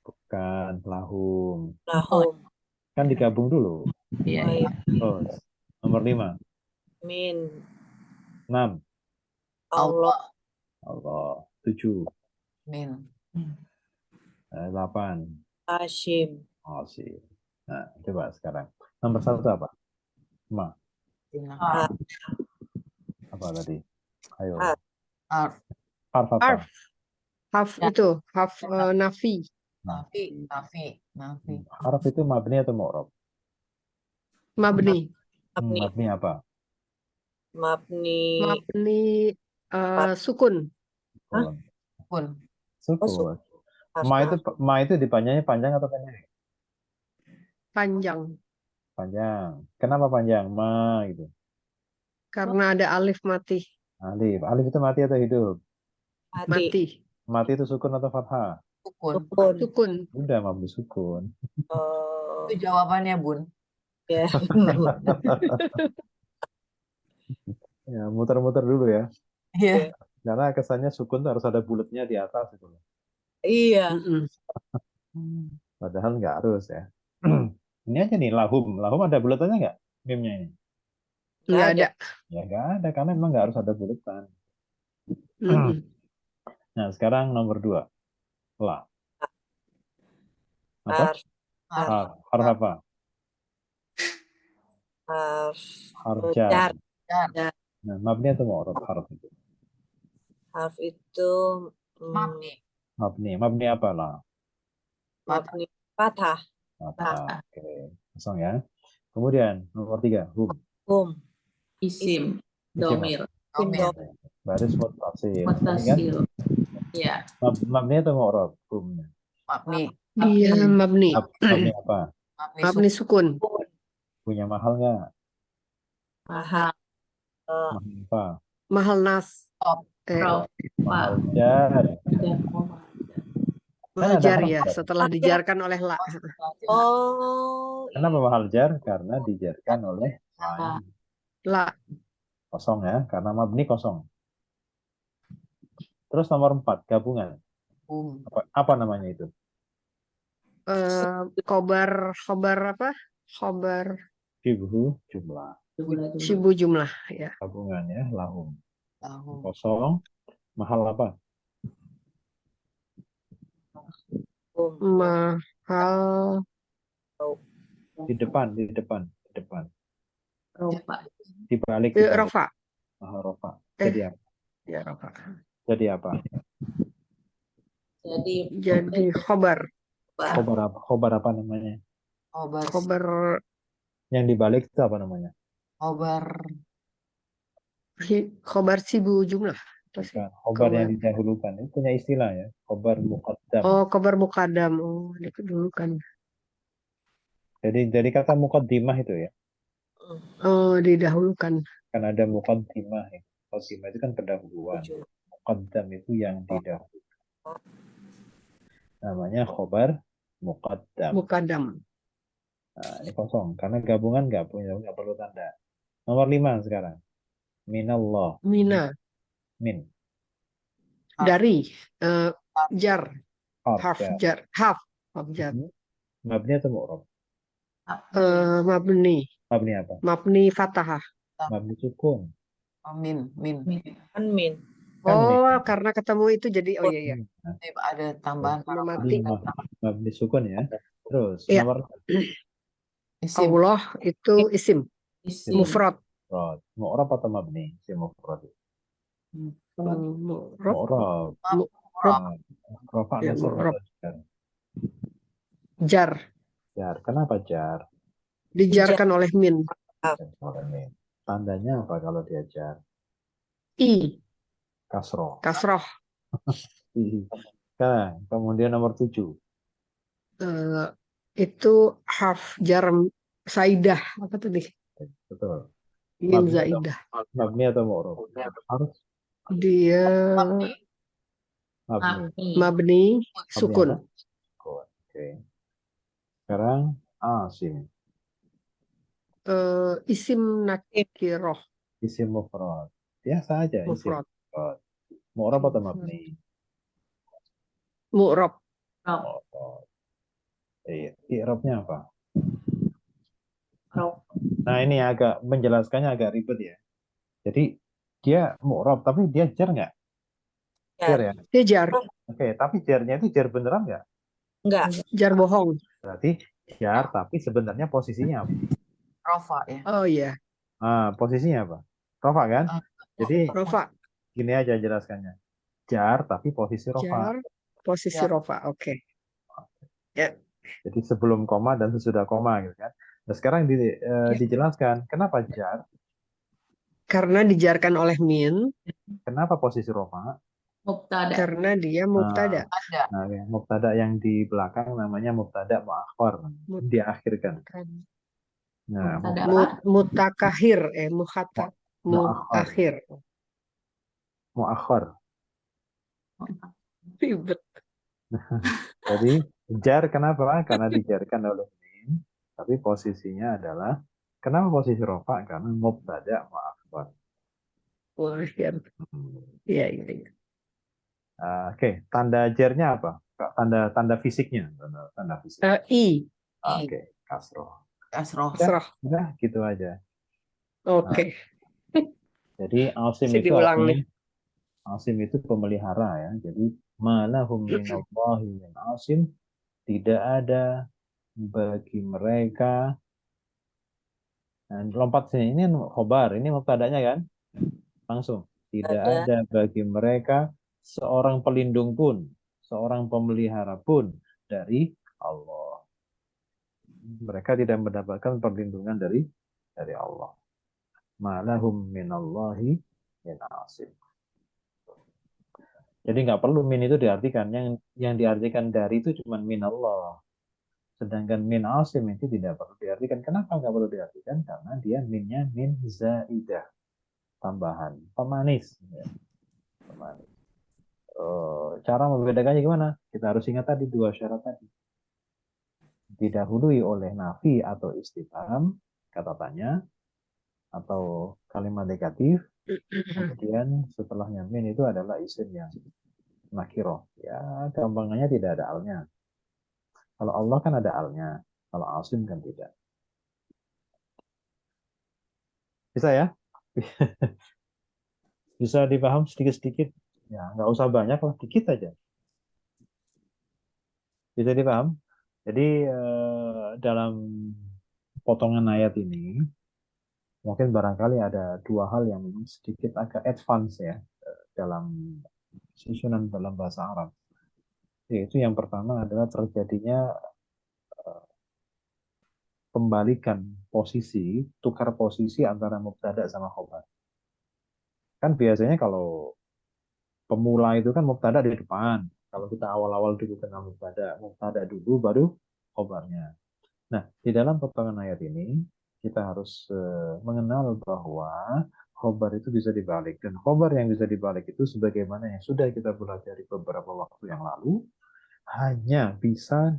Bukan, lahum. Lahum. Kan digabung dulu. Iya, Oh, iya. Terus, nomor 5? Min. 6? Allah. Allah. 7? min. 8? Hashim. Asim. Nah, coba sekarang. Nomor 1 apa? Ma. Harf, Apa tadi? Ayo. Harf. harf, Harf apa? Harf. Haf itu, haf nafi. nafi, nafi. Harf itu mabni atau mu'rab? Mabni. Mabni. Mabni apa? Mabni. Mabni sukun. Sukun. Pun. Sukun. Ma itu dipanjangnya panjang atau pendek? Panjang. Panjang. Kenapa panjang? Ma gitu. Karena ada alif mati. Alif. Alif itu mati atau hidup? Mati. Mati itu sukun atau fathah? Sukun. Sukun. Sukun. Udah, mabni sukun. Oh, Itu jawabannya, Bun. ya. Ya, muter-muter dulu ya. Iya. Karena kesannya sukun tuh harus ada bulatnya di atas gitu. Iya. Mm-mm. Padahal nggak harus ya. Ini aja nih, lahum. Lahum ada bulatannya nggak? Mimnya ini? Nggak ada. Ya nggak ada, karena memang nggak harus ada bulatan. Mm-mm. Nah, sekarang nomor 2. La. Apa? Harf. Harf apa? Harf. Harf Jar. jar. Nah, mabni atau mu'rab harf itu? Harf itu Mabni. Mabni apa lah? mabni fathah. Fathah. Oke. Kosong ya. Kemudian nomor 3, hum. Hum. Isim. Domir. Domir. Baris muttasil. Ini kan Mutasil. Iya. mabni atau mu'rab? Humnya. Mabni. Iya, mabni. Mabni apa? Mabni sukun. Punya mahal nggak? Mahal. Mahal apa? Mahal nas. Rof. Mahal jar. Dan koma. Kan ada Wajar harf ya, jar. setelah dijarkan oleh la. Oh, Kenapa mahal jar? Karena dijarkan oleh lain. La. Kosong ya, karena mabni kosong. Terus nomor 4, gabungan. Apa namanya itu? Khobar apa? Khobar Syibhu jumlah. Shibu jumlah ya. Gabungannya lahum. Tahu. Kosong. Mahal apa? Mahal Di depan. Rofa. Dibalik. Rofa. Mahal rofa. Eh. Jadi apa? Ya, Rofa. Jadi apa? Jadi khobar. Khobar apa namanya? Khobar Yang dibalik itu apa namanya? khobar Shibu jumlah. Apa sih? Bukan. Khobar yang Khobar. didahulukan. Itu punya istilah ya. Khobar muqaddam. Oh, khobar mukadam. Oh, itu dulu kan. Jadi kata muqaddimah itu ya. Oh, didahulukan. Kan ada muqaddimah ya. Muqaddimah itu kan pendahuluan. Muqaddam itu yang didahulukan. Namanya khobar muqaddam. Mukadam. Nah, ini kosong. Karena gabungan nggak perlu tanda. Nomor 5 sekarang. Minallah. Mina. Min. Dari jar. Harf Jar. jar. Harf jar. Mabni atau mu'rab? Mabni. Mabni apa? Mabni fathah. Mabni sukun. Min. kan min. Kan Oh, min. karena ketemu itu jadi oh iya. Nah, Ada tambahan Mati. mabni sukun ya. Terus Iya. nomor isim. Allah itu isim. Mufrad. mufrad. Mu'rab atau mabni? Si mufrad. Mu'rab. Mu'rab. Rafa Ya, nasab mu'rab. atau jar? Jar. Jar. Kenapa jar? Dijarkan oleh min. Tandanya apa kalau dia jar? I. Kasroh. Kasroh. Nah, kemudian nomor 7. Itu harf jar saidah. Apa tadi? Betul. Min zaidah. Mabni atau mu'rab? Harus Dia mabni. mabni sukun. Oke. Sekarang asim. Isim nakiroh. Isim mufrad. Biasa aja isim Mufrad. mufrad. Mu'rab atau mabni? Mu'rab. Mu'rab. I'rabnya apa? Nah, ini agak menjelaskannya agak ribet ya. Jadi dia mu'rab tapi dia jar nggak? Jar ya? Dia jar. Oke, tapi jarnya itu jar beneran nggak? Enggak. Jar bohong. Berarti jar tapi sebenarnya posisinya apa? Rofa ya. Oh iya. Nah, posisinya apa? Rofa kan? Jadi Rofa. gini aja jelaskannya. Jar tapi posisi rofa. Jar. Posisi Ya. rofa. Oke. Ya. Jadi sebelum koma dan sesudah koma gitu kan. Nah, sekarang dijelaskan kenapa jar? Karena dijarkan oleh min. Kenapa posisi rofa? Mubtada. Karena dia mubtada. Nah, ya, mubtada yang di belakang namanya mubtada muakhir, diakhirkan. Nah, Mutakahir. Mukhata. Muakhir. Muakhir. Ribet. Jadi jar kenapa? Karena dijarkan oleh min, tapi posisinya adalah kenapa posisi rofa? Karena mubtada muakhir. Muakhir. Iya, iya. Oke, tanda jarnya apa? Tanda fisiknya, tanda fisik. I. Oke, kasroh. Kasroh. Udah gitu aja. Oke. Jadi asim Saya itu diulang nih. asim itu pemelihara ya. Jadi malahum minallahi min asim, tidak ada bagi mereka. Nah, lompat sini, ini khobar, ini mubtadanya kan? Langsung. Tidak ada bagi mereka seorang pelindung pun, seorang pemelihara pun dari Allah. Mereka tidak mendapatkan perlindungan dari Allah. Malahum minallahi min asim. Jadi nggak perlu min itu diartikan. Yang diartikan dari itu cuma min Allah. Sedangkan min asim itu tidak perlu diartikan. Kenapa nggak perlu diartikan? Karena dia minnya min zaidah. Tambahan. Pemanis. Ya. Pemanis. Cara membedakannya gimana? Kita harus ingat tadi dua syarat tadi. Didahului oleh nafi atau istifham, kata tanya, atau kalimat negatif. Kemudian setelahnya min itu adalah isim yang nakiro. Ya, gampangnya tidak ada alnya. Kalau Allah kan ada alnya. Kalau asim kan tidak. Bisa ya? Bisa dipaham sedikit-sedikit? Ya, nggak usah banyak lah, dikit aja. Bisa dipaham? Jadi dalam potongan ayat ini, mungkin barangkali ada dua hal yang memang sedikit agak advance ya dalam susunan dalam bahasa Arab. Yaitu yang pertama adalah terjadinya kembalikan posisi, tukar posisi antara mubtada sama khobar. Kan biasanya kalau pemula itu kan mubtada di depan. Kalau kita awal-awal dulu kenal mubtada dulu baru khobarnya. Nah, di dalam potongan ayat ini kita harus mengenal bahwa khobar itu bisa dibalik, dan khobar yang bisa dibalik itu sebagaimana yang sudah kita pelajari beberapa waktu yang lalu hanya bisa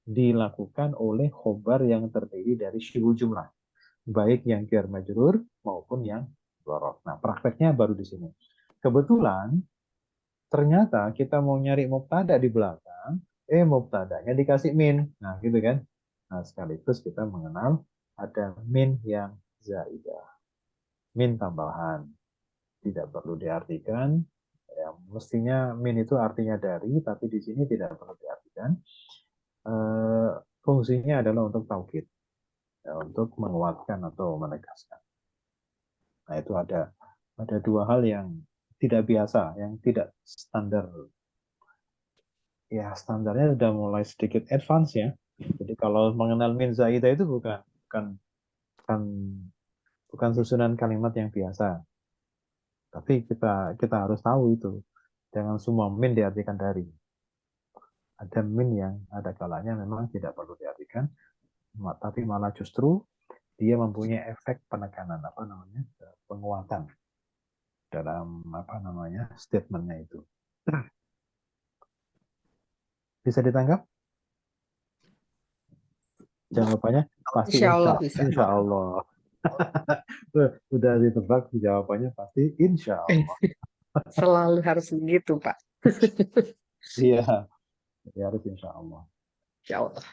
dilakukan oleh khobar yang terdiri dari syibul jumlah, baik yang jar majrur maupun yang dzaraf. Nah, prakteknya baru di sini. Kebetulan ternyata kita mau nyari mubtada di belakang, mubtadanya dikasih min. Nah, gitu kan. Nah, sekaligus kita mengenal ada min yang zaidah. Min tambahan. Tidak perlu diartikan, ya, mestinya min itu artinya dari, tapi di sini tidak perlu diartikan. Fungsinya adalah untuk taukid, ya, untuk menguatkan atau menegaskan. Nah, itu ada dua hal yang tidak biasa, yang tidak standar. Ya, standarnya sudah mulai sedikit advance ya. Jadi kalau mengenal min zaidah itu bukan bukan bukan susunan kalimat yang biasa. Tapi kita harus tahu itu. Jangan semua min diartikan dari. Ada min yang ada kalanya memang tidak perlu diartikan, tapi malah justru dia mempunyai efek penekanan penguatan dalam statementnya itu. Bisa ditangkap? Jawabannya pasti Insya Allah bisa. insya Allah. Udah ditebak jawabannya pasti insya Allah. Selalu harus begitu, Pak. Iya, ya harus insya Allah. Insya Allah.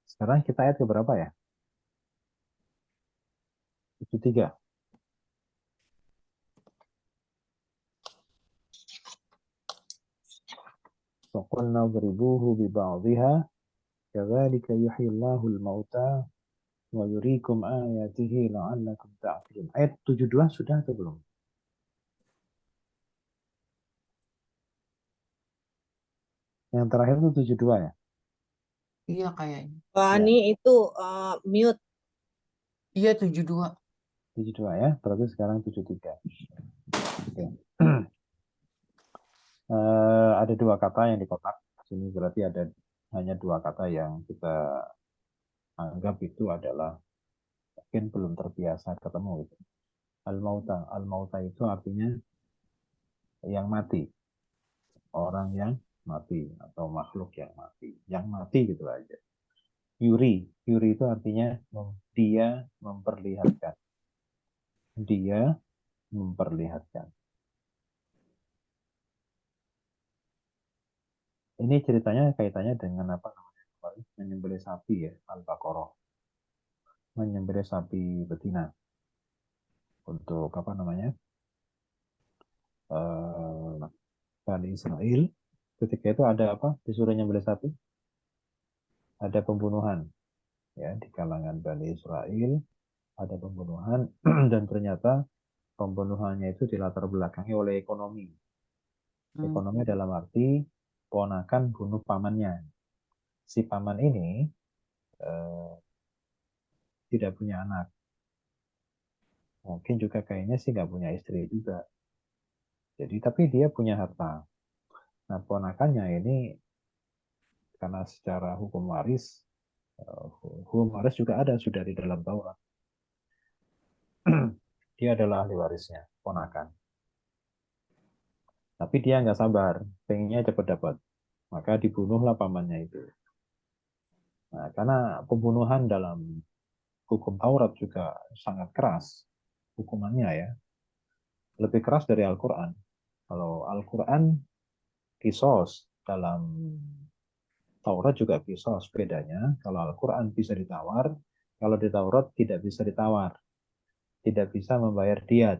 Sekarang kita ayat ke berapa ya? 73. وَقُلْنَا اضْرِبُوهُ بِبَعْضِهَا كَذَلِكَ يُحْيِي اللَّهُ الْمَوْتَى وَيُرِيكُمْ آيَاتِهِ لَعَلَّكُمْ تَعْقِلُونَ. Ayat 72 sudah atau belum? Yang terakhir itu 72 ya? Iya kayaknya. Ini itu mute. Iya 72. 72 ya, berarti sekarang 73. Oke. Ada dua kata yang di kotak. Sini berarti ada hanya dua kata yang kita anggap itu adalah mungkin belum terbiasa ketemu gitu. Al-mauta. Al-mauta itu artinya yang mati. Orang yang mati atau makhluk yang mati. Yang mati gitu aja. Yuri. Yuri itu artinya dia memperlihatkan. Dia memperlihatkan. Ini ceritanya kaitannya dengan menyembelih sapi ya, Al-Baqarah. Menyembelih sapi betina untuk Bani Israel. Ketika itu ada apa? Disuruh nyembelih sapi, ada pembunuhan ya di kalangan Bani Israel, ada pembunuhan dan ternyata pembunuhannya itu dilatar belakangi oleh ekonomi. Ekonomi dalam arti ponakan bunuh pamannya. Si paman ini tidak punya anak. Mungkin juga kayaknya sih nggak punya istri juga. Jadi tapi dia punya harta. Nah ponakannya ini karena secara hukum waris juga ada sudah di dalam Taurat. Dia adalah ahli warisnya, ponakan. Tapi dia nggak sabar, pengennya cepat dapat. Maka dibunuhlah pamannya itu. Nah, karena pembunuhan dalam hukum Taurat juga sangat keras hukumannya ya. Lebih keras dari Al-Quran. Kalau Al-Quran kisos, dalam Taurat juga kisos. Bedanya kalau Al-Quran bisa ditawar, kalau di Taurat tidak bisa ditawar. Tidak bisa membayar diat.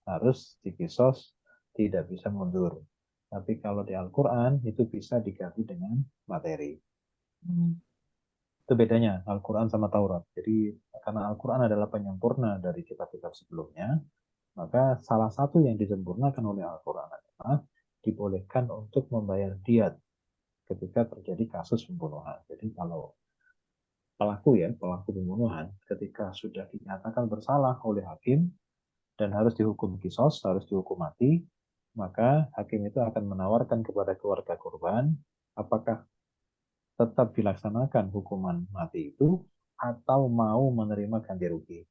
Harus dikisos, tidak bisa mundur. Tapi kalau di Al-Quran itu bisa diganti dengan materi. Itu bedanya Al-Quran sama Taurat. Jadi karena Al-Quran adalah penyempurna dari kitab-kitab sebelumnya, maka salah satu yang disempurnakan oleh Al-Quran adalah dibolehkan untuk membayar diat ketika terjadi kasus pembunuhan. Jadi kalau pelaku pembunuhan, ketika sudah dinyatakan bersalah oleh hakim dan harus dihukum kisos, harus dihukum mati, maka hakim itu akan menawarkan kepada keluarga korban apakah tetap dilaksanakan hukuman mati itu atau mau menerima ganti rugi,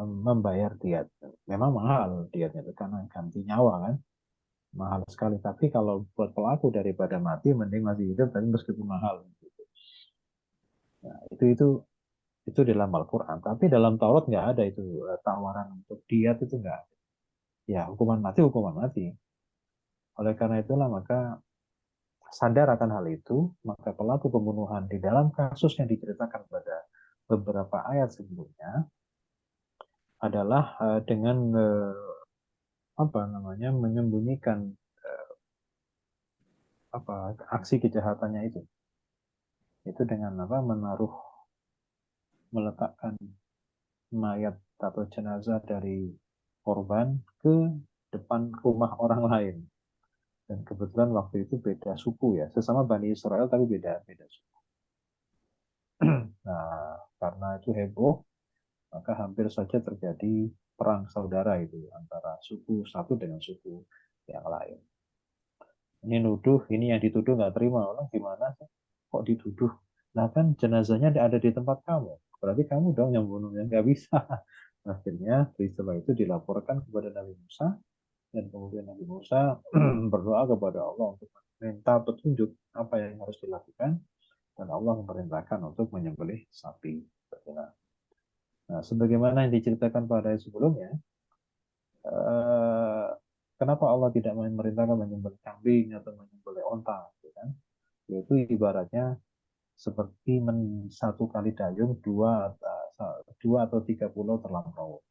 membayar diat. Memang mahal diatnya itu karena ganti nyawa kan, mahal sekali. Tapi kalau buat pelaku daripada mati, mending masih hidup tapi meskipun mahal. Nah, itu dalam Al-Quran. Tapi dalam Taurat nggak ada itu tawaran untuk diat, itu nggak ada. Ya hukuman mati. Oleh karena itulah maka sadar akan hal itu, maka pelaku pembunuhan di dalam kasus yang diceritakan pada beberapa ayat sebelumnya adalah dengan menyembunyikan aksi kejahatannya itu dengan meletakkan mayat atau jenazah dari korban ke depan rumah orang lain. Dan kebetulan waktu itu beda suku ya, sesama Bani Israel tapi beda suku. Nah, karena itu heboh, maka hampir saja terjadi perang saudara itu antara suku satu dengan suku yang lain. Ini nuduh, ini yang dituduh nggak terima, orang gimana sih? Kok dituduh? Nah kan jenazahnya ada di tempat kamu, berarti kamu dong yang bunuhnya, nggak bisa. Akhirnya peristiwa itu dilaporkan kepada Nabi Musa, dan kemudian Nabi Musa berdoa kepada Allah untuk minta petunjuk apa yang harus dilakukan, dan Allah memerintahkan untuk menyembelih sapi. Nah, sebagaimana yang diceritakan pada sebelumnya, kenapa Allah tidak memerintahkan menyembelih kambing atau menyembelih onta, kan? Yaitu ibaratnya seperti satu kali dayung dua atau tiga pulau terlampau.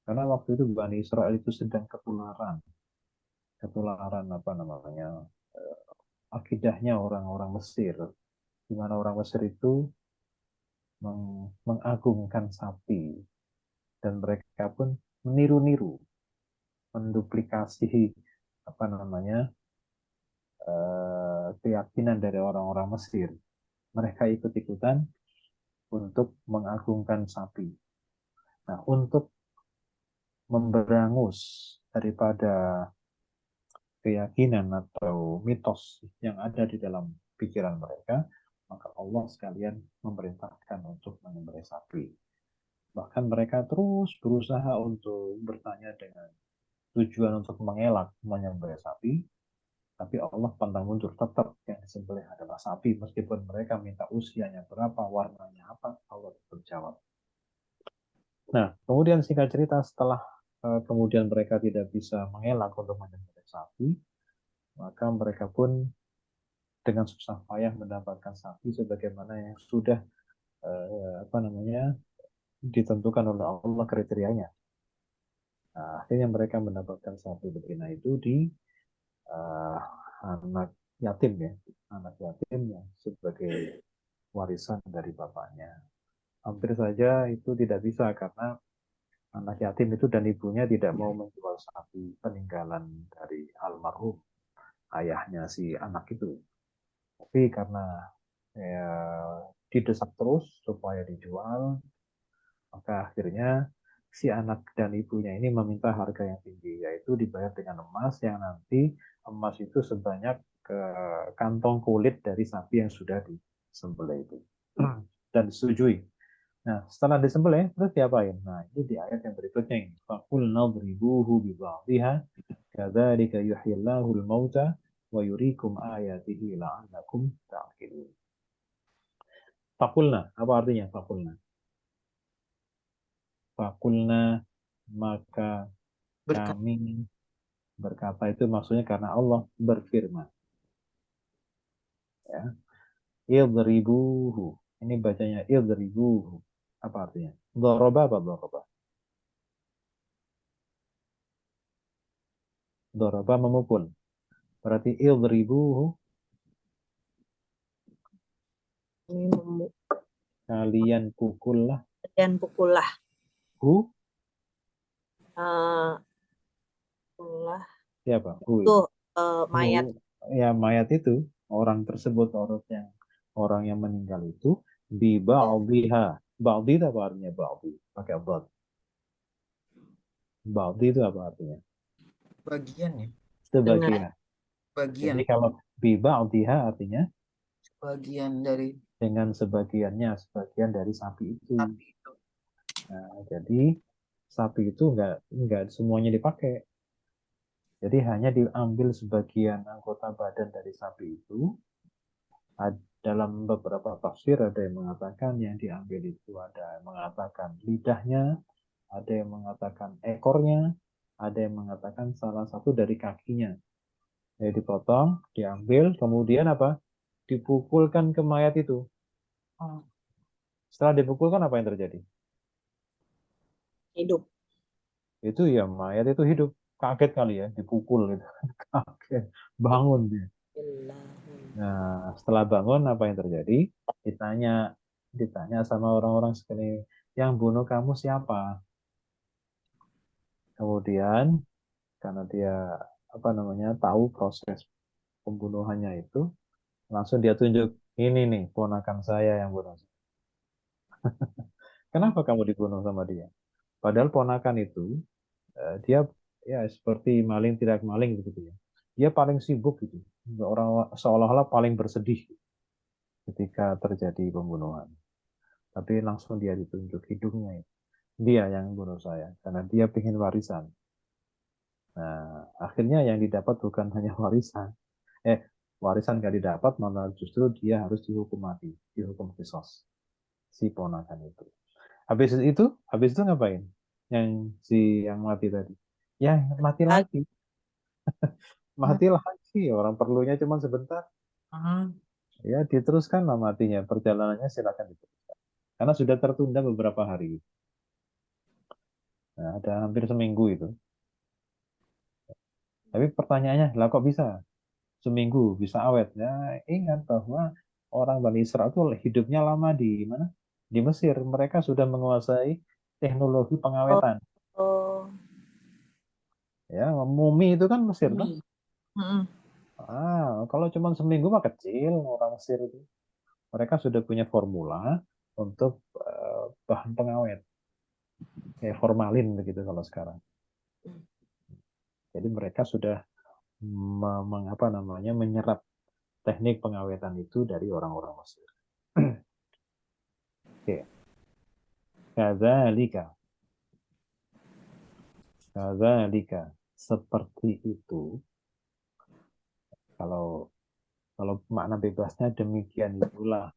Karena waktu itu Bani Israel itu sedang ketularan akidahnya orang-orang Mesir, di mana orang Mesir itu mengagungkan sapi, dan mereka pun meniru-niru, menduplikasi keyakinan dari orang-orang Mesir. Mereka ikut-ikutan untuk mengagungkan sapi. Nah, untuk memberangus daripada keyakinan atau mitos yang ada di dalam pikiran mereka, maka Allah sekalian memerintahkan untuk menyembelih sapi. Bahkan mereka terus berusaha untuk bertanya dengan tujuan untuk mengelak menyembelih sapi, tapi Allah pantang mundur, tetap yang disembelih adalah sapi, meskipun mereka minta usianya berapa, warnanya apa, Allah berjawab. Nah, kemudian singkat cerita, setelah kemudian mereka tidak bisa mengelak untuk menyembelih sapi, maka mereka pun dengan susah payah mendapatkan sapi sebagaimana yang sudah ditentukan oleh Allah kriterianya. Nah, akhirnya mereka mendapatkan sapi betina itu di anak yatim yang sebagai warisan dari bapaknya. Hampir saja itu tidak bisa karena anak yatim itu dan ibunya tidak mau menjual sapi peninggalan dari almarhum ayahnya si anak itu. Tapi karena didesak terus supaya dijual, maka akhirnya si anak dan ibunya ini meminta harga yang tinggi, yaitu dibayar dengan emas, yang nanti emas itu sebanyak ke kantong kulit dari sapi yang sudah disembelih itu. Dan disetujui. Nah, setelah disembelih, terus diapain? Nah, ini di ayat yang berikutnya ini. Faqulna idribuhu bi ba'dihha kadzalika yuhyillahu al-mauta wa yuriikum ayatihi la'allakum ta'qilun. Faqulna, apa artinya faqulna? Faqulna, maka Berkata. kami berkata, itu maksudnya karena Allah berfirman. Ya. Idribuhu. Ini bacanya idribuhu. Apa artinya? Doroba apa doroba? Doroba memukul. Berarti idribuhu, Ini kalian pukullah. dan pukullah. Hu, Eh, pukullah. siapa? Hu. Tuh mayat. Hu, ya mayat itu, orang tersebut, orang yang meninggal itu, di ba'dhiha. Ba'dhi itu apa artinya ba'dhi? Pakai ba'd. Ba'dhi itu apa artinya? Bagian ya. Sebagian. Bagian. Jadi kalau bi ba'dhiha artinya Bagian dari dengan sebagiannya, sebagian dari sapi itu. sapi itu. Nah, jadi sapi itu enggak semuanya dipakai. Jadi hanya diambil sebagian anggota badan dari sapi itu. Dalam beberapa tafsir ada yang mengatakan yang diambil itu ada yang mengatakan lidahnya, ada yang mengatakan ekornya, ada yang mengatakan salah satu dari kakinya. Jadi dipotong, diambil, kemudian apa? Dipukulkan ke mayat itu. Oh. Setelah dipukulkan apa yang terjadi? Hidup. Itu ya mayat itu hidup. Kaget kali ya, dipukul gitu. Kaget, bangun dia. Nah, setelah bangun apa yang terjadi? Ditanya sama orang-orang sekeliling, yang bunuh kamu siapa? Kemudian karena dia tahu proses pembunuhannya itu, langsung dia tunjuk, ini nih ponakan saya yang bunuh. Kenapa kamu dibunuh sama dia? Padahal ponakan itu dia ya seperti maling tidak maling begitu ya. Dia paling sibuk gitu. Orang seolah-olah paling bersedih ketika terjadi pembunuhan. Tapi langsung dia ditunjuk hidungnya. Dia yang bunuh saya karena dia ingin warisan. Nah, akhirnya yang didapat bukan hanya warisan. Warisan gak didapat, malah justru dia harus dihukum mati, dihukum qisas si ponakan itu. Habis itu ngapain? Yang mati tadi. Ya, mati lagi. Mati lagi. Orang perlunya cuma sebentar. Ya, diteruskan lah matinya. Perjalanannya silakan diteruskan. Karena sudah tertunda beberapa hari. Nah, ada hampir seminggu itu. Tapi pertanyaannya, lah kok bisa? Seminggu bisa awet. Ya, ingat bahwa orang Bani Israel itu hidupnya lama di mana? Di Mesir. Mereka sudah menguasai teknologi pengawetan. Oh. Ya, mumi itu kan Mesir tuh. Mm-mm. Kalau cuma seminggu mah kecil orang Mesir itu. Mereka sudah punya formula untuk bahan pengawet. Kayak formalin begitu kalau sekarang. Jadi mereka sudah menyerap teknik pengawetan itu dari orang-orang Mesir. Oke. Kadzalika seperti itu. Kalau makna bebasnya demikian itulah.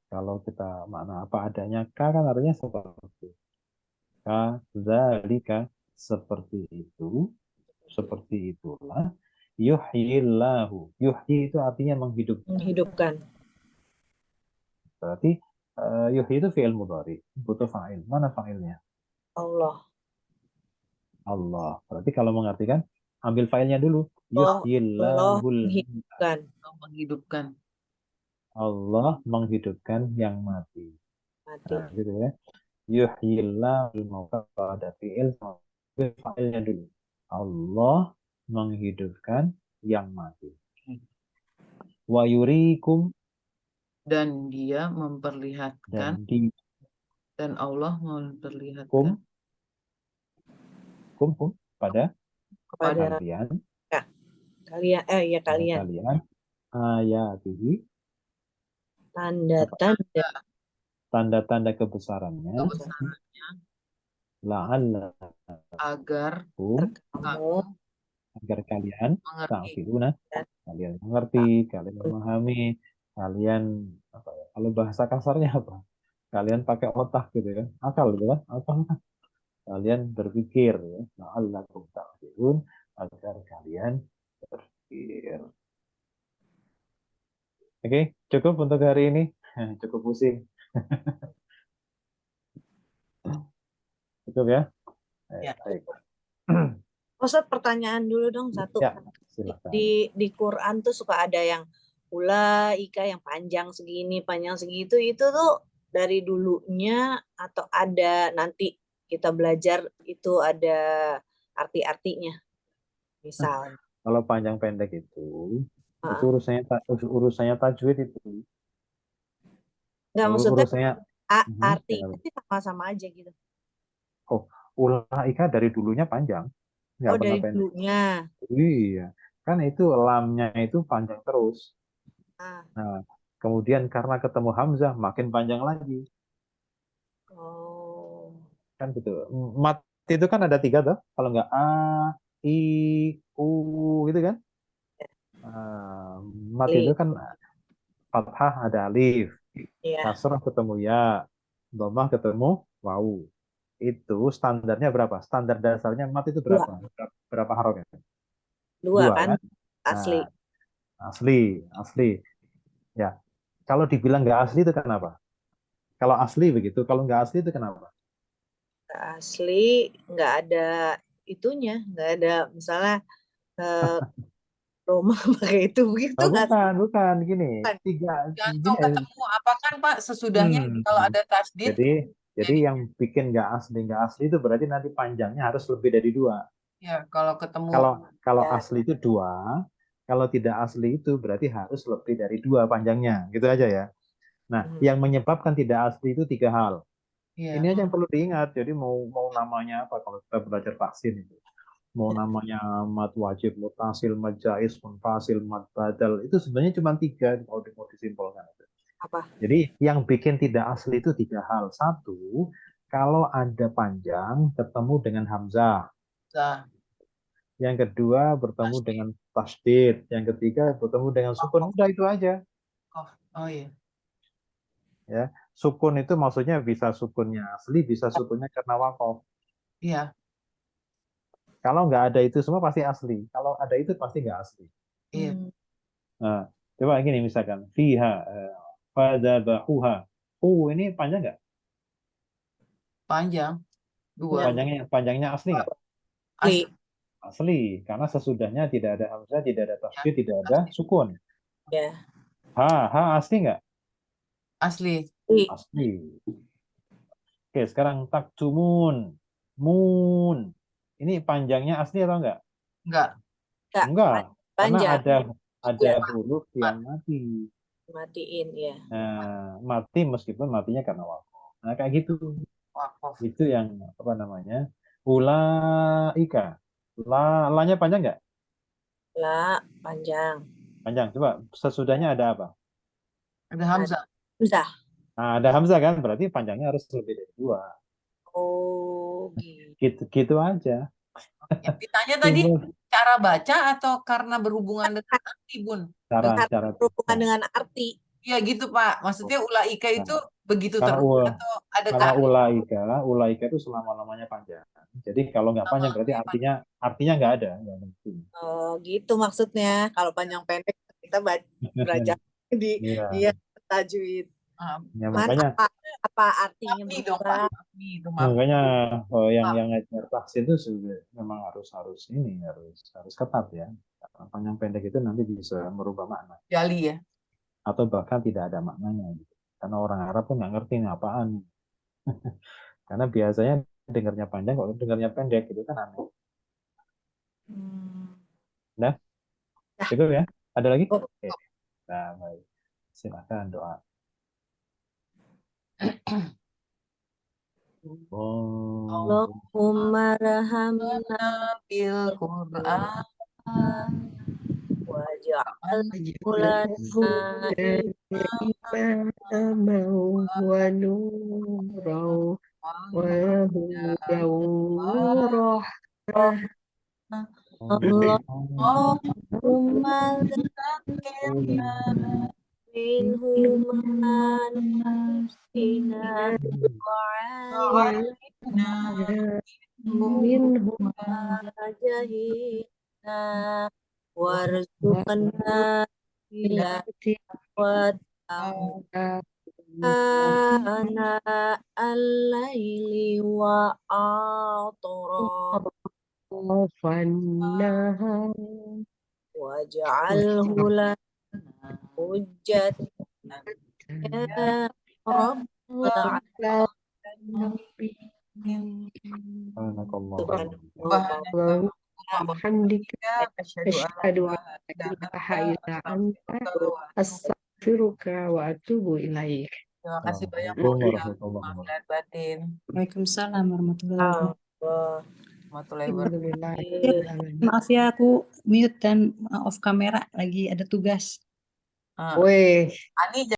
Kalau kita makna apa adanya, kan artinya seperti. Kadzalika seperti itu, seperti itulah. Yuhyillahu. Yuhyi itu artinya menghidupkan. Menghidupkan. Berarti yuhyi itu fi'il mudhari, butuh fa'il. Mana fa'ilnya? Allah. Allah. Berarti kalau mengartikan, ambil fa'ilnya dulu. Allah Yuhyillahul. menghidupkan. Menghidupkan. Allah menghidupkan yang mati. Mati. Nah, gitu ya. Yuhyillahul mauta pada fi'il fa'ilnya dulu. Allah menghidupkan yang mati. Wa yurikum, Dan dia memperlihatkan, dan Allah memperlihatkan kum pada Kepada kalian ya. Kalian, ya pada kalian. kalian ayatihi Tanda-tanda tanda-tanda kebesarannya Kebesarannya la'allakum agar kamu agar kalian mengerti. ta'qiluna kalian mengerti, kalian memahami, kalian apa ya? Kalau bahasa kasarnya apa? Kalian pakai otak gitu kan, akal gitu kan, akal. Kalian berpikir ya, la'allakum ta'qilun agar kalian berpikir. Oke, cukup untuk hari ini. Cukup pusing. Cukup ya? Ya. Baik. Ustaz, pertanyaan dulu dong satu. Ya, silakan. Di Quran tuh suka ada yang ulaika yang panjang segini, panjang segitu, itu tuh dari dulunya atau ada nanti kita belajar itu ada arti-artinya. Misal. Kalau panjang pendek itu urusannya tajwid itu. Enggak, maksudnya Urusannya artinya sih sama-sama aja gitu. Oh, ulaika dari dulunya panjang. Nggak Oh, pernah dari pendek. dulunya. Iya, kan itu lamnya itu panjang terus. Ah. Nah, kemudian karena ketemu Hamzah makin panjang lagi. Oh. Kan gitu. Mat itu kan ada 3 tuh. Kalau nggak a, i, u gitu kan. Mat itu kan fathah ada alif. Iya. Kasrah ketemu ya. Dhammah ketemu wawu. Itu standarnya berapa? Standar dasarnya mat itu berapa? Berapa haroknya? 2 kan? Asli. Nah, asli. Ya, kalau dibilang nggak asli itu kenapa? Kalau asli begitu, kalau nggak asli itu kenapa? Asli nggak ada itunya, nggak ada misalnya Roma pakai itu begitu nggak? Bukan gini. Gantung ketemu apa kan Pak sesudahnya kalau ada tasdid. Jadi yang bikin nggak asli itu berarti nanti panjangnya harus lebih dari 2. Ya, kalau ketemu. Kalau asli itu 2, kalau tidak asli itu berarti harus lebih dari 2 panjangnya, gitu aja ya. Nah, yang menyebabkan tidak asli itu 3 hal. Ya. Ini aja yang perlu diingat. Jadi mau namanya apa kalau kita belajar vaksin itu? Mau namanya mad wajib, mutasil, mad jaiz, munfasil, mad badal, itu sebenarnya cuma 3 kalau mau disimpulkan. Apa? Jadi yang bikin tidak asli itu 3 hal. 1, kalau ada panjang ketemu dengan hamzah. Yang kedua bertemu dengan tasdid. Yang ketiga bertemu dengan sukun. Udah itu aja. Oh iya. Ya, sukun itu maksudnya bisa sukunnya asli, bisa sukunnya karena wakof. Iya. Kalau nggak ada itu semua pasti asli. Kalau ada itu pasti nggak asli. Iya. Nah, coba gini misalkan fiha fadzabahuha. Ini panjang nggak? Panjang. 2. Panjangnya asli nggak? Asli, karena sesudahnya tidak ada hamzah, tidak ada tasdid, tidak ada sukun. Ya. Asli nggak? Asli. Asli. Oke, sekarang taktumun. Mun. Ini panjangnya asli atau enggak? Enggak. Karena ada huruf yang mati. Matiin ya. Nah, mati meskipun matinya karena wakof. Nah, kayak gitu. Wakof. Itu yang apa namanya? Ulaika. La-nya panjang enggak? La panjang. Panjang. Coba sesudahnya ada apa? Ada hamzah. Nah, ada hamzah kan? Berarti panjangnya harus lebih dari 2. Oh, gitu aja. Yang ditanya tadi cara baca atau karena berhubungan dengan arti, Bun? Cara berhubungan dengan arti. Iya gitu, Pak. Maksudnya ulaika itu begitu karena terus atau ada karena ulaika itu selama-lamanya panjang. Jadi kalau nggak panjang berarti artinya nggak ada. Oh, gitu maksudnya. Kalau panjang pendek kita belajar di tajwid. Ya, makanya apa artinya berubah? Makanya yang ngajar vaksin itu memang harus ketat ya. Panjang pendek itu nanti bisa merubah makna. Jali ya. Atau bahkan tidak ada maknanya. Gitu. Karena orang Arab pun nggak ngerti ini apaan. Karena biasanya dengarnya panjang, kalau dengarnya pendek itu kan aneh. Nah, cukup ya? Ada lagi? Oke. Nah, baik. Silakan doa. Allahumma rahamna bil Qur'an وهدى ونورا وهدى ورحمة Allahumma dzakirna minhuma nafsina wa منهم jahina warzuqna tilawat ana al-laili wa أطراف النهار waj'alhu lana hujjatan ya rabbal alamin. Subhanallah hamdika asyhadu an la ilaha illa anta astaghfiruka wa atubu ilaik. Terima kasih banyak Assalamualaikum Bu. warahmatullahi Maaf wabarakatuh. lahir batin. Waalaikumsalam warahmatullahi wabarakatuh. Warahmatullahi wabarakatuh. Alhamdulillah. Maaf ya, aku mute dan off kamera lagi ada tugas. Weh. Ani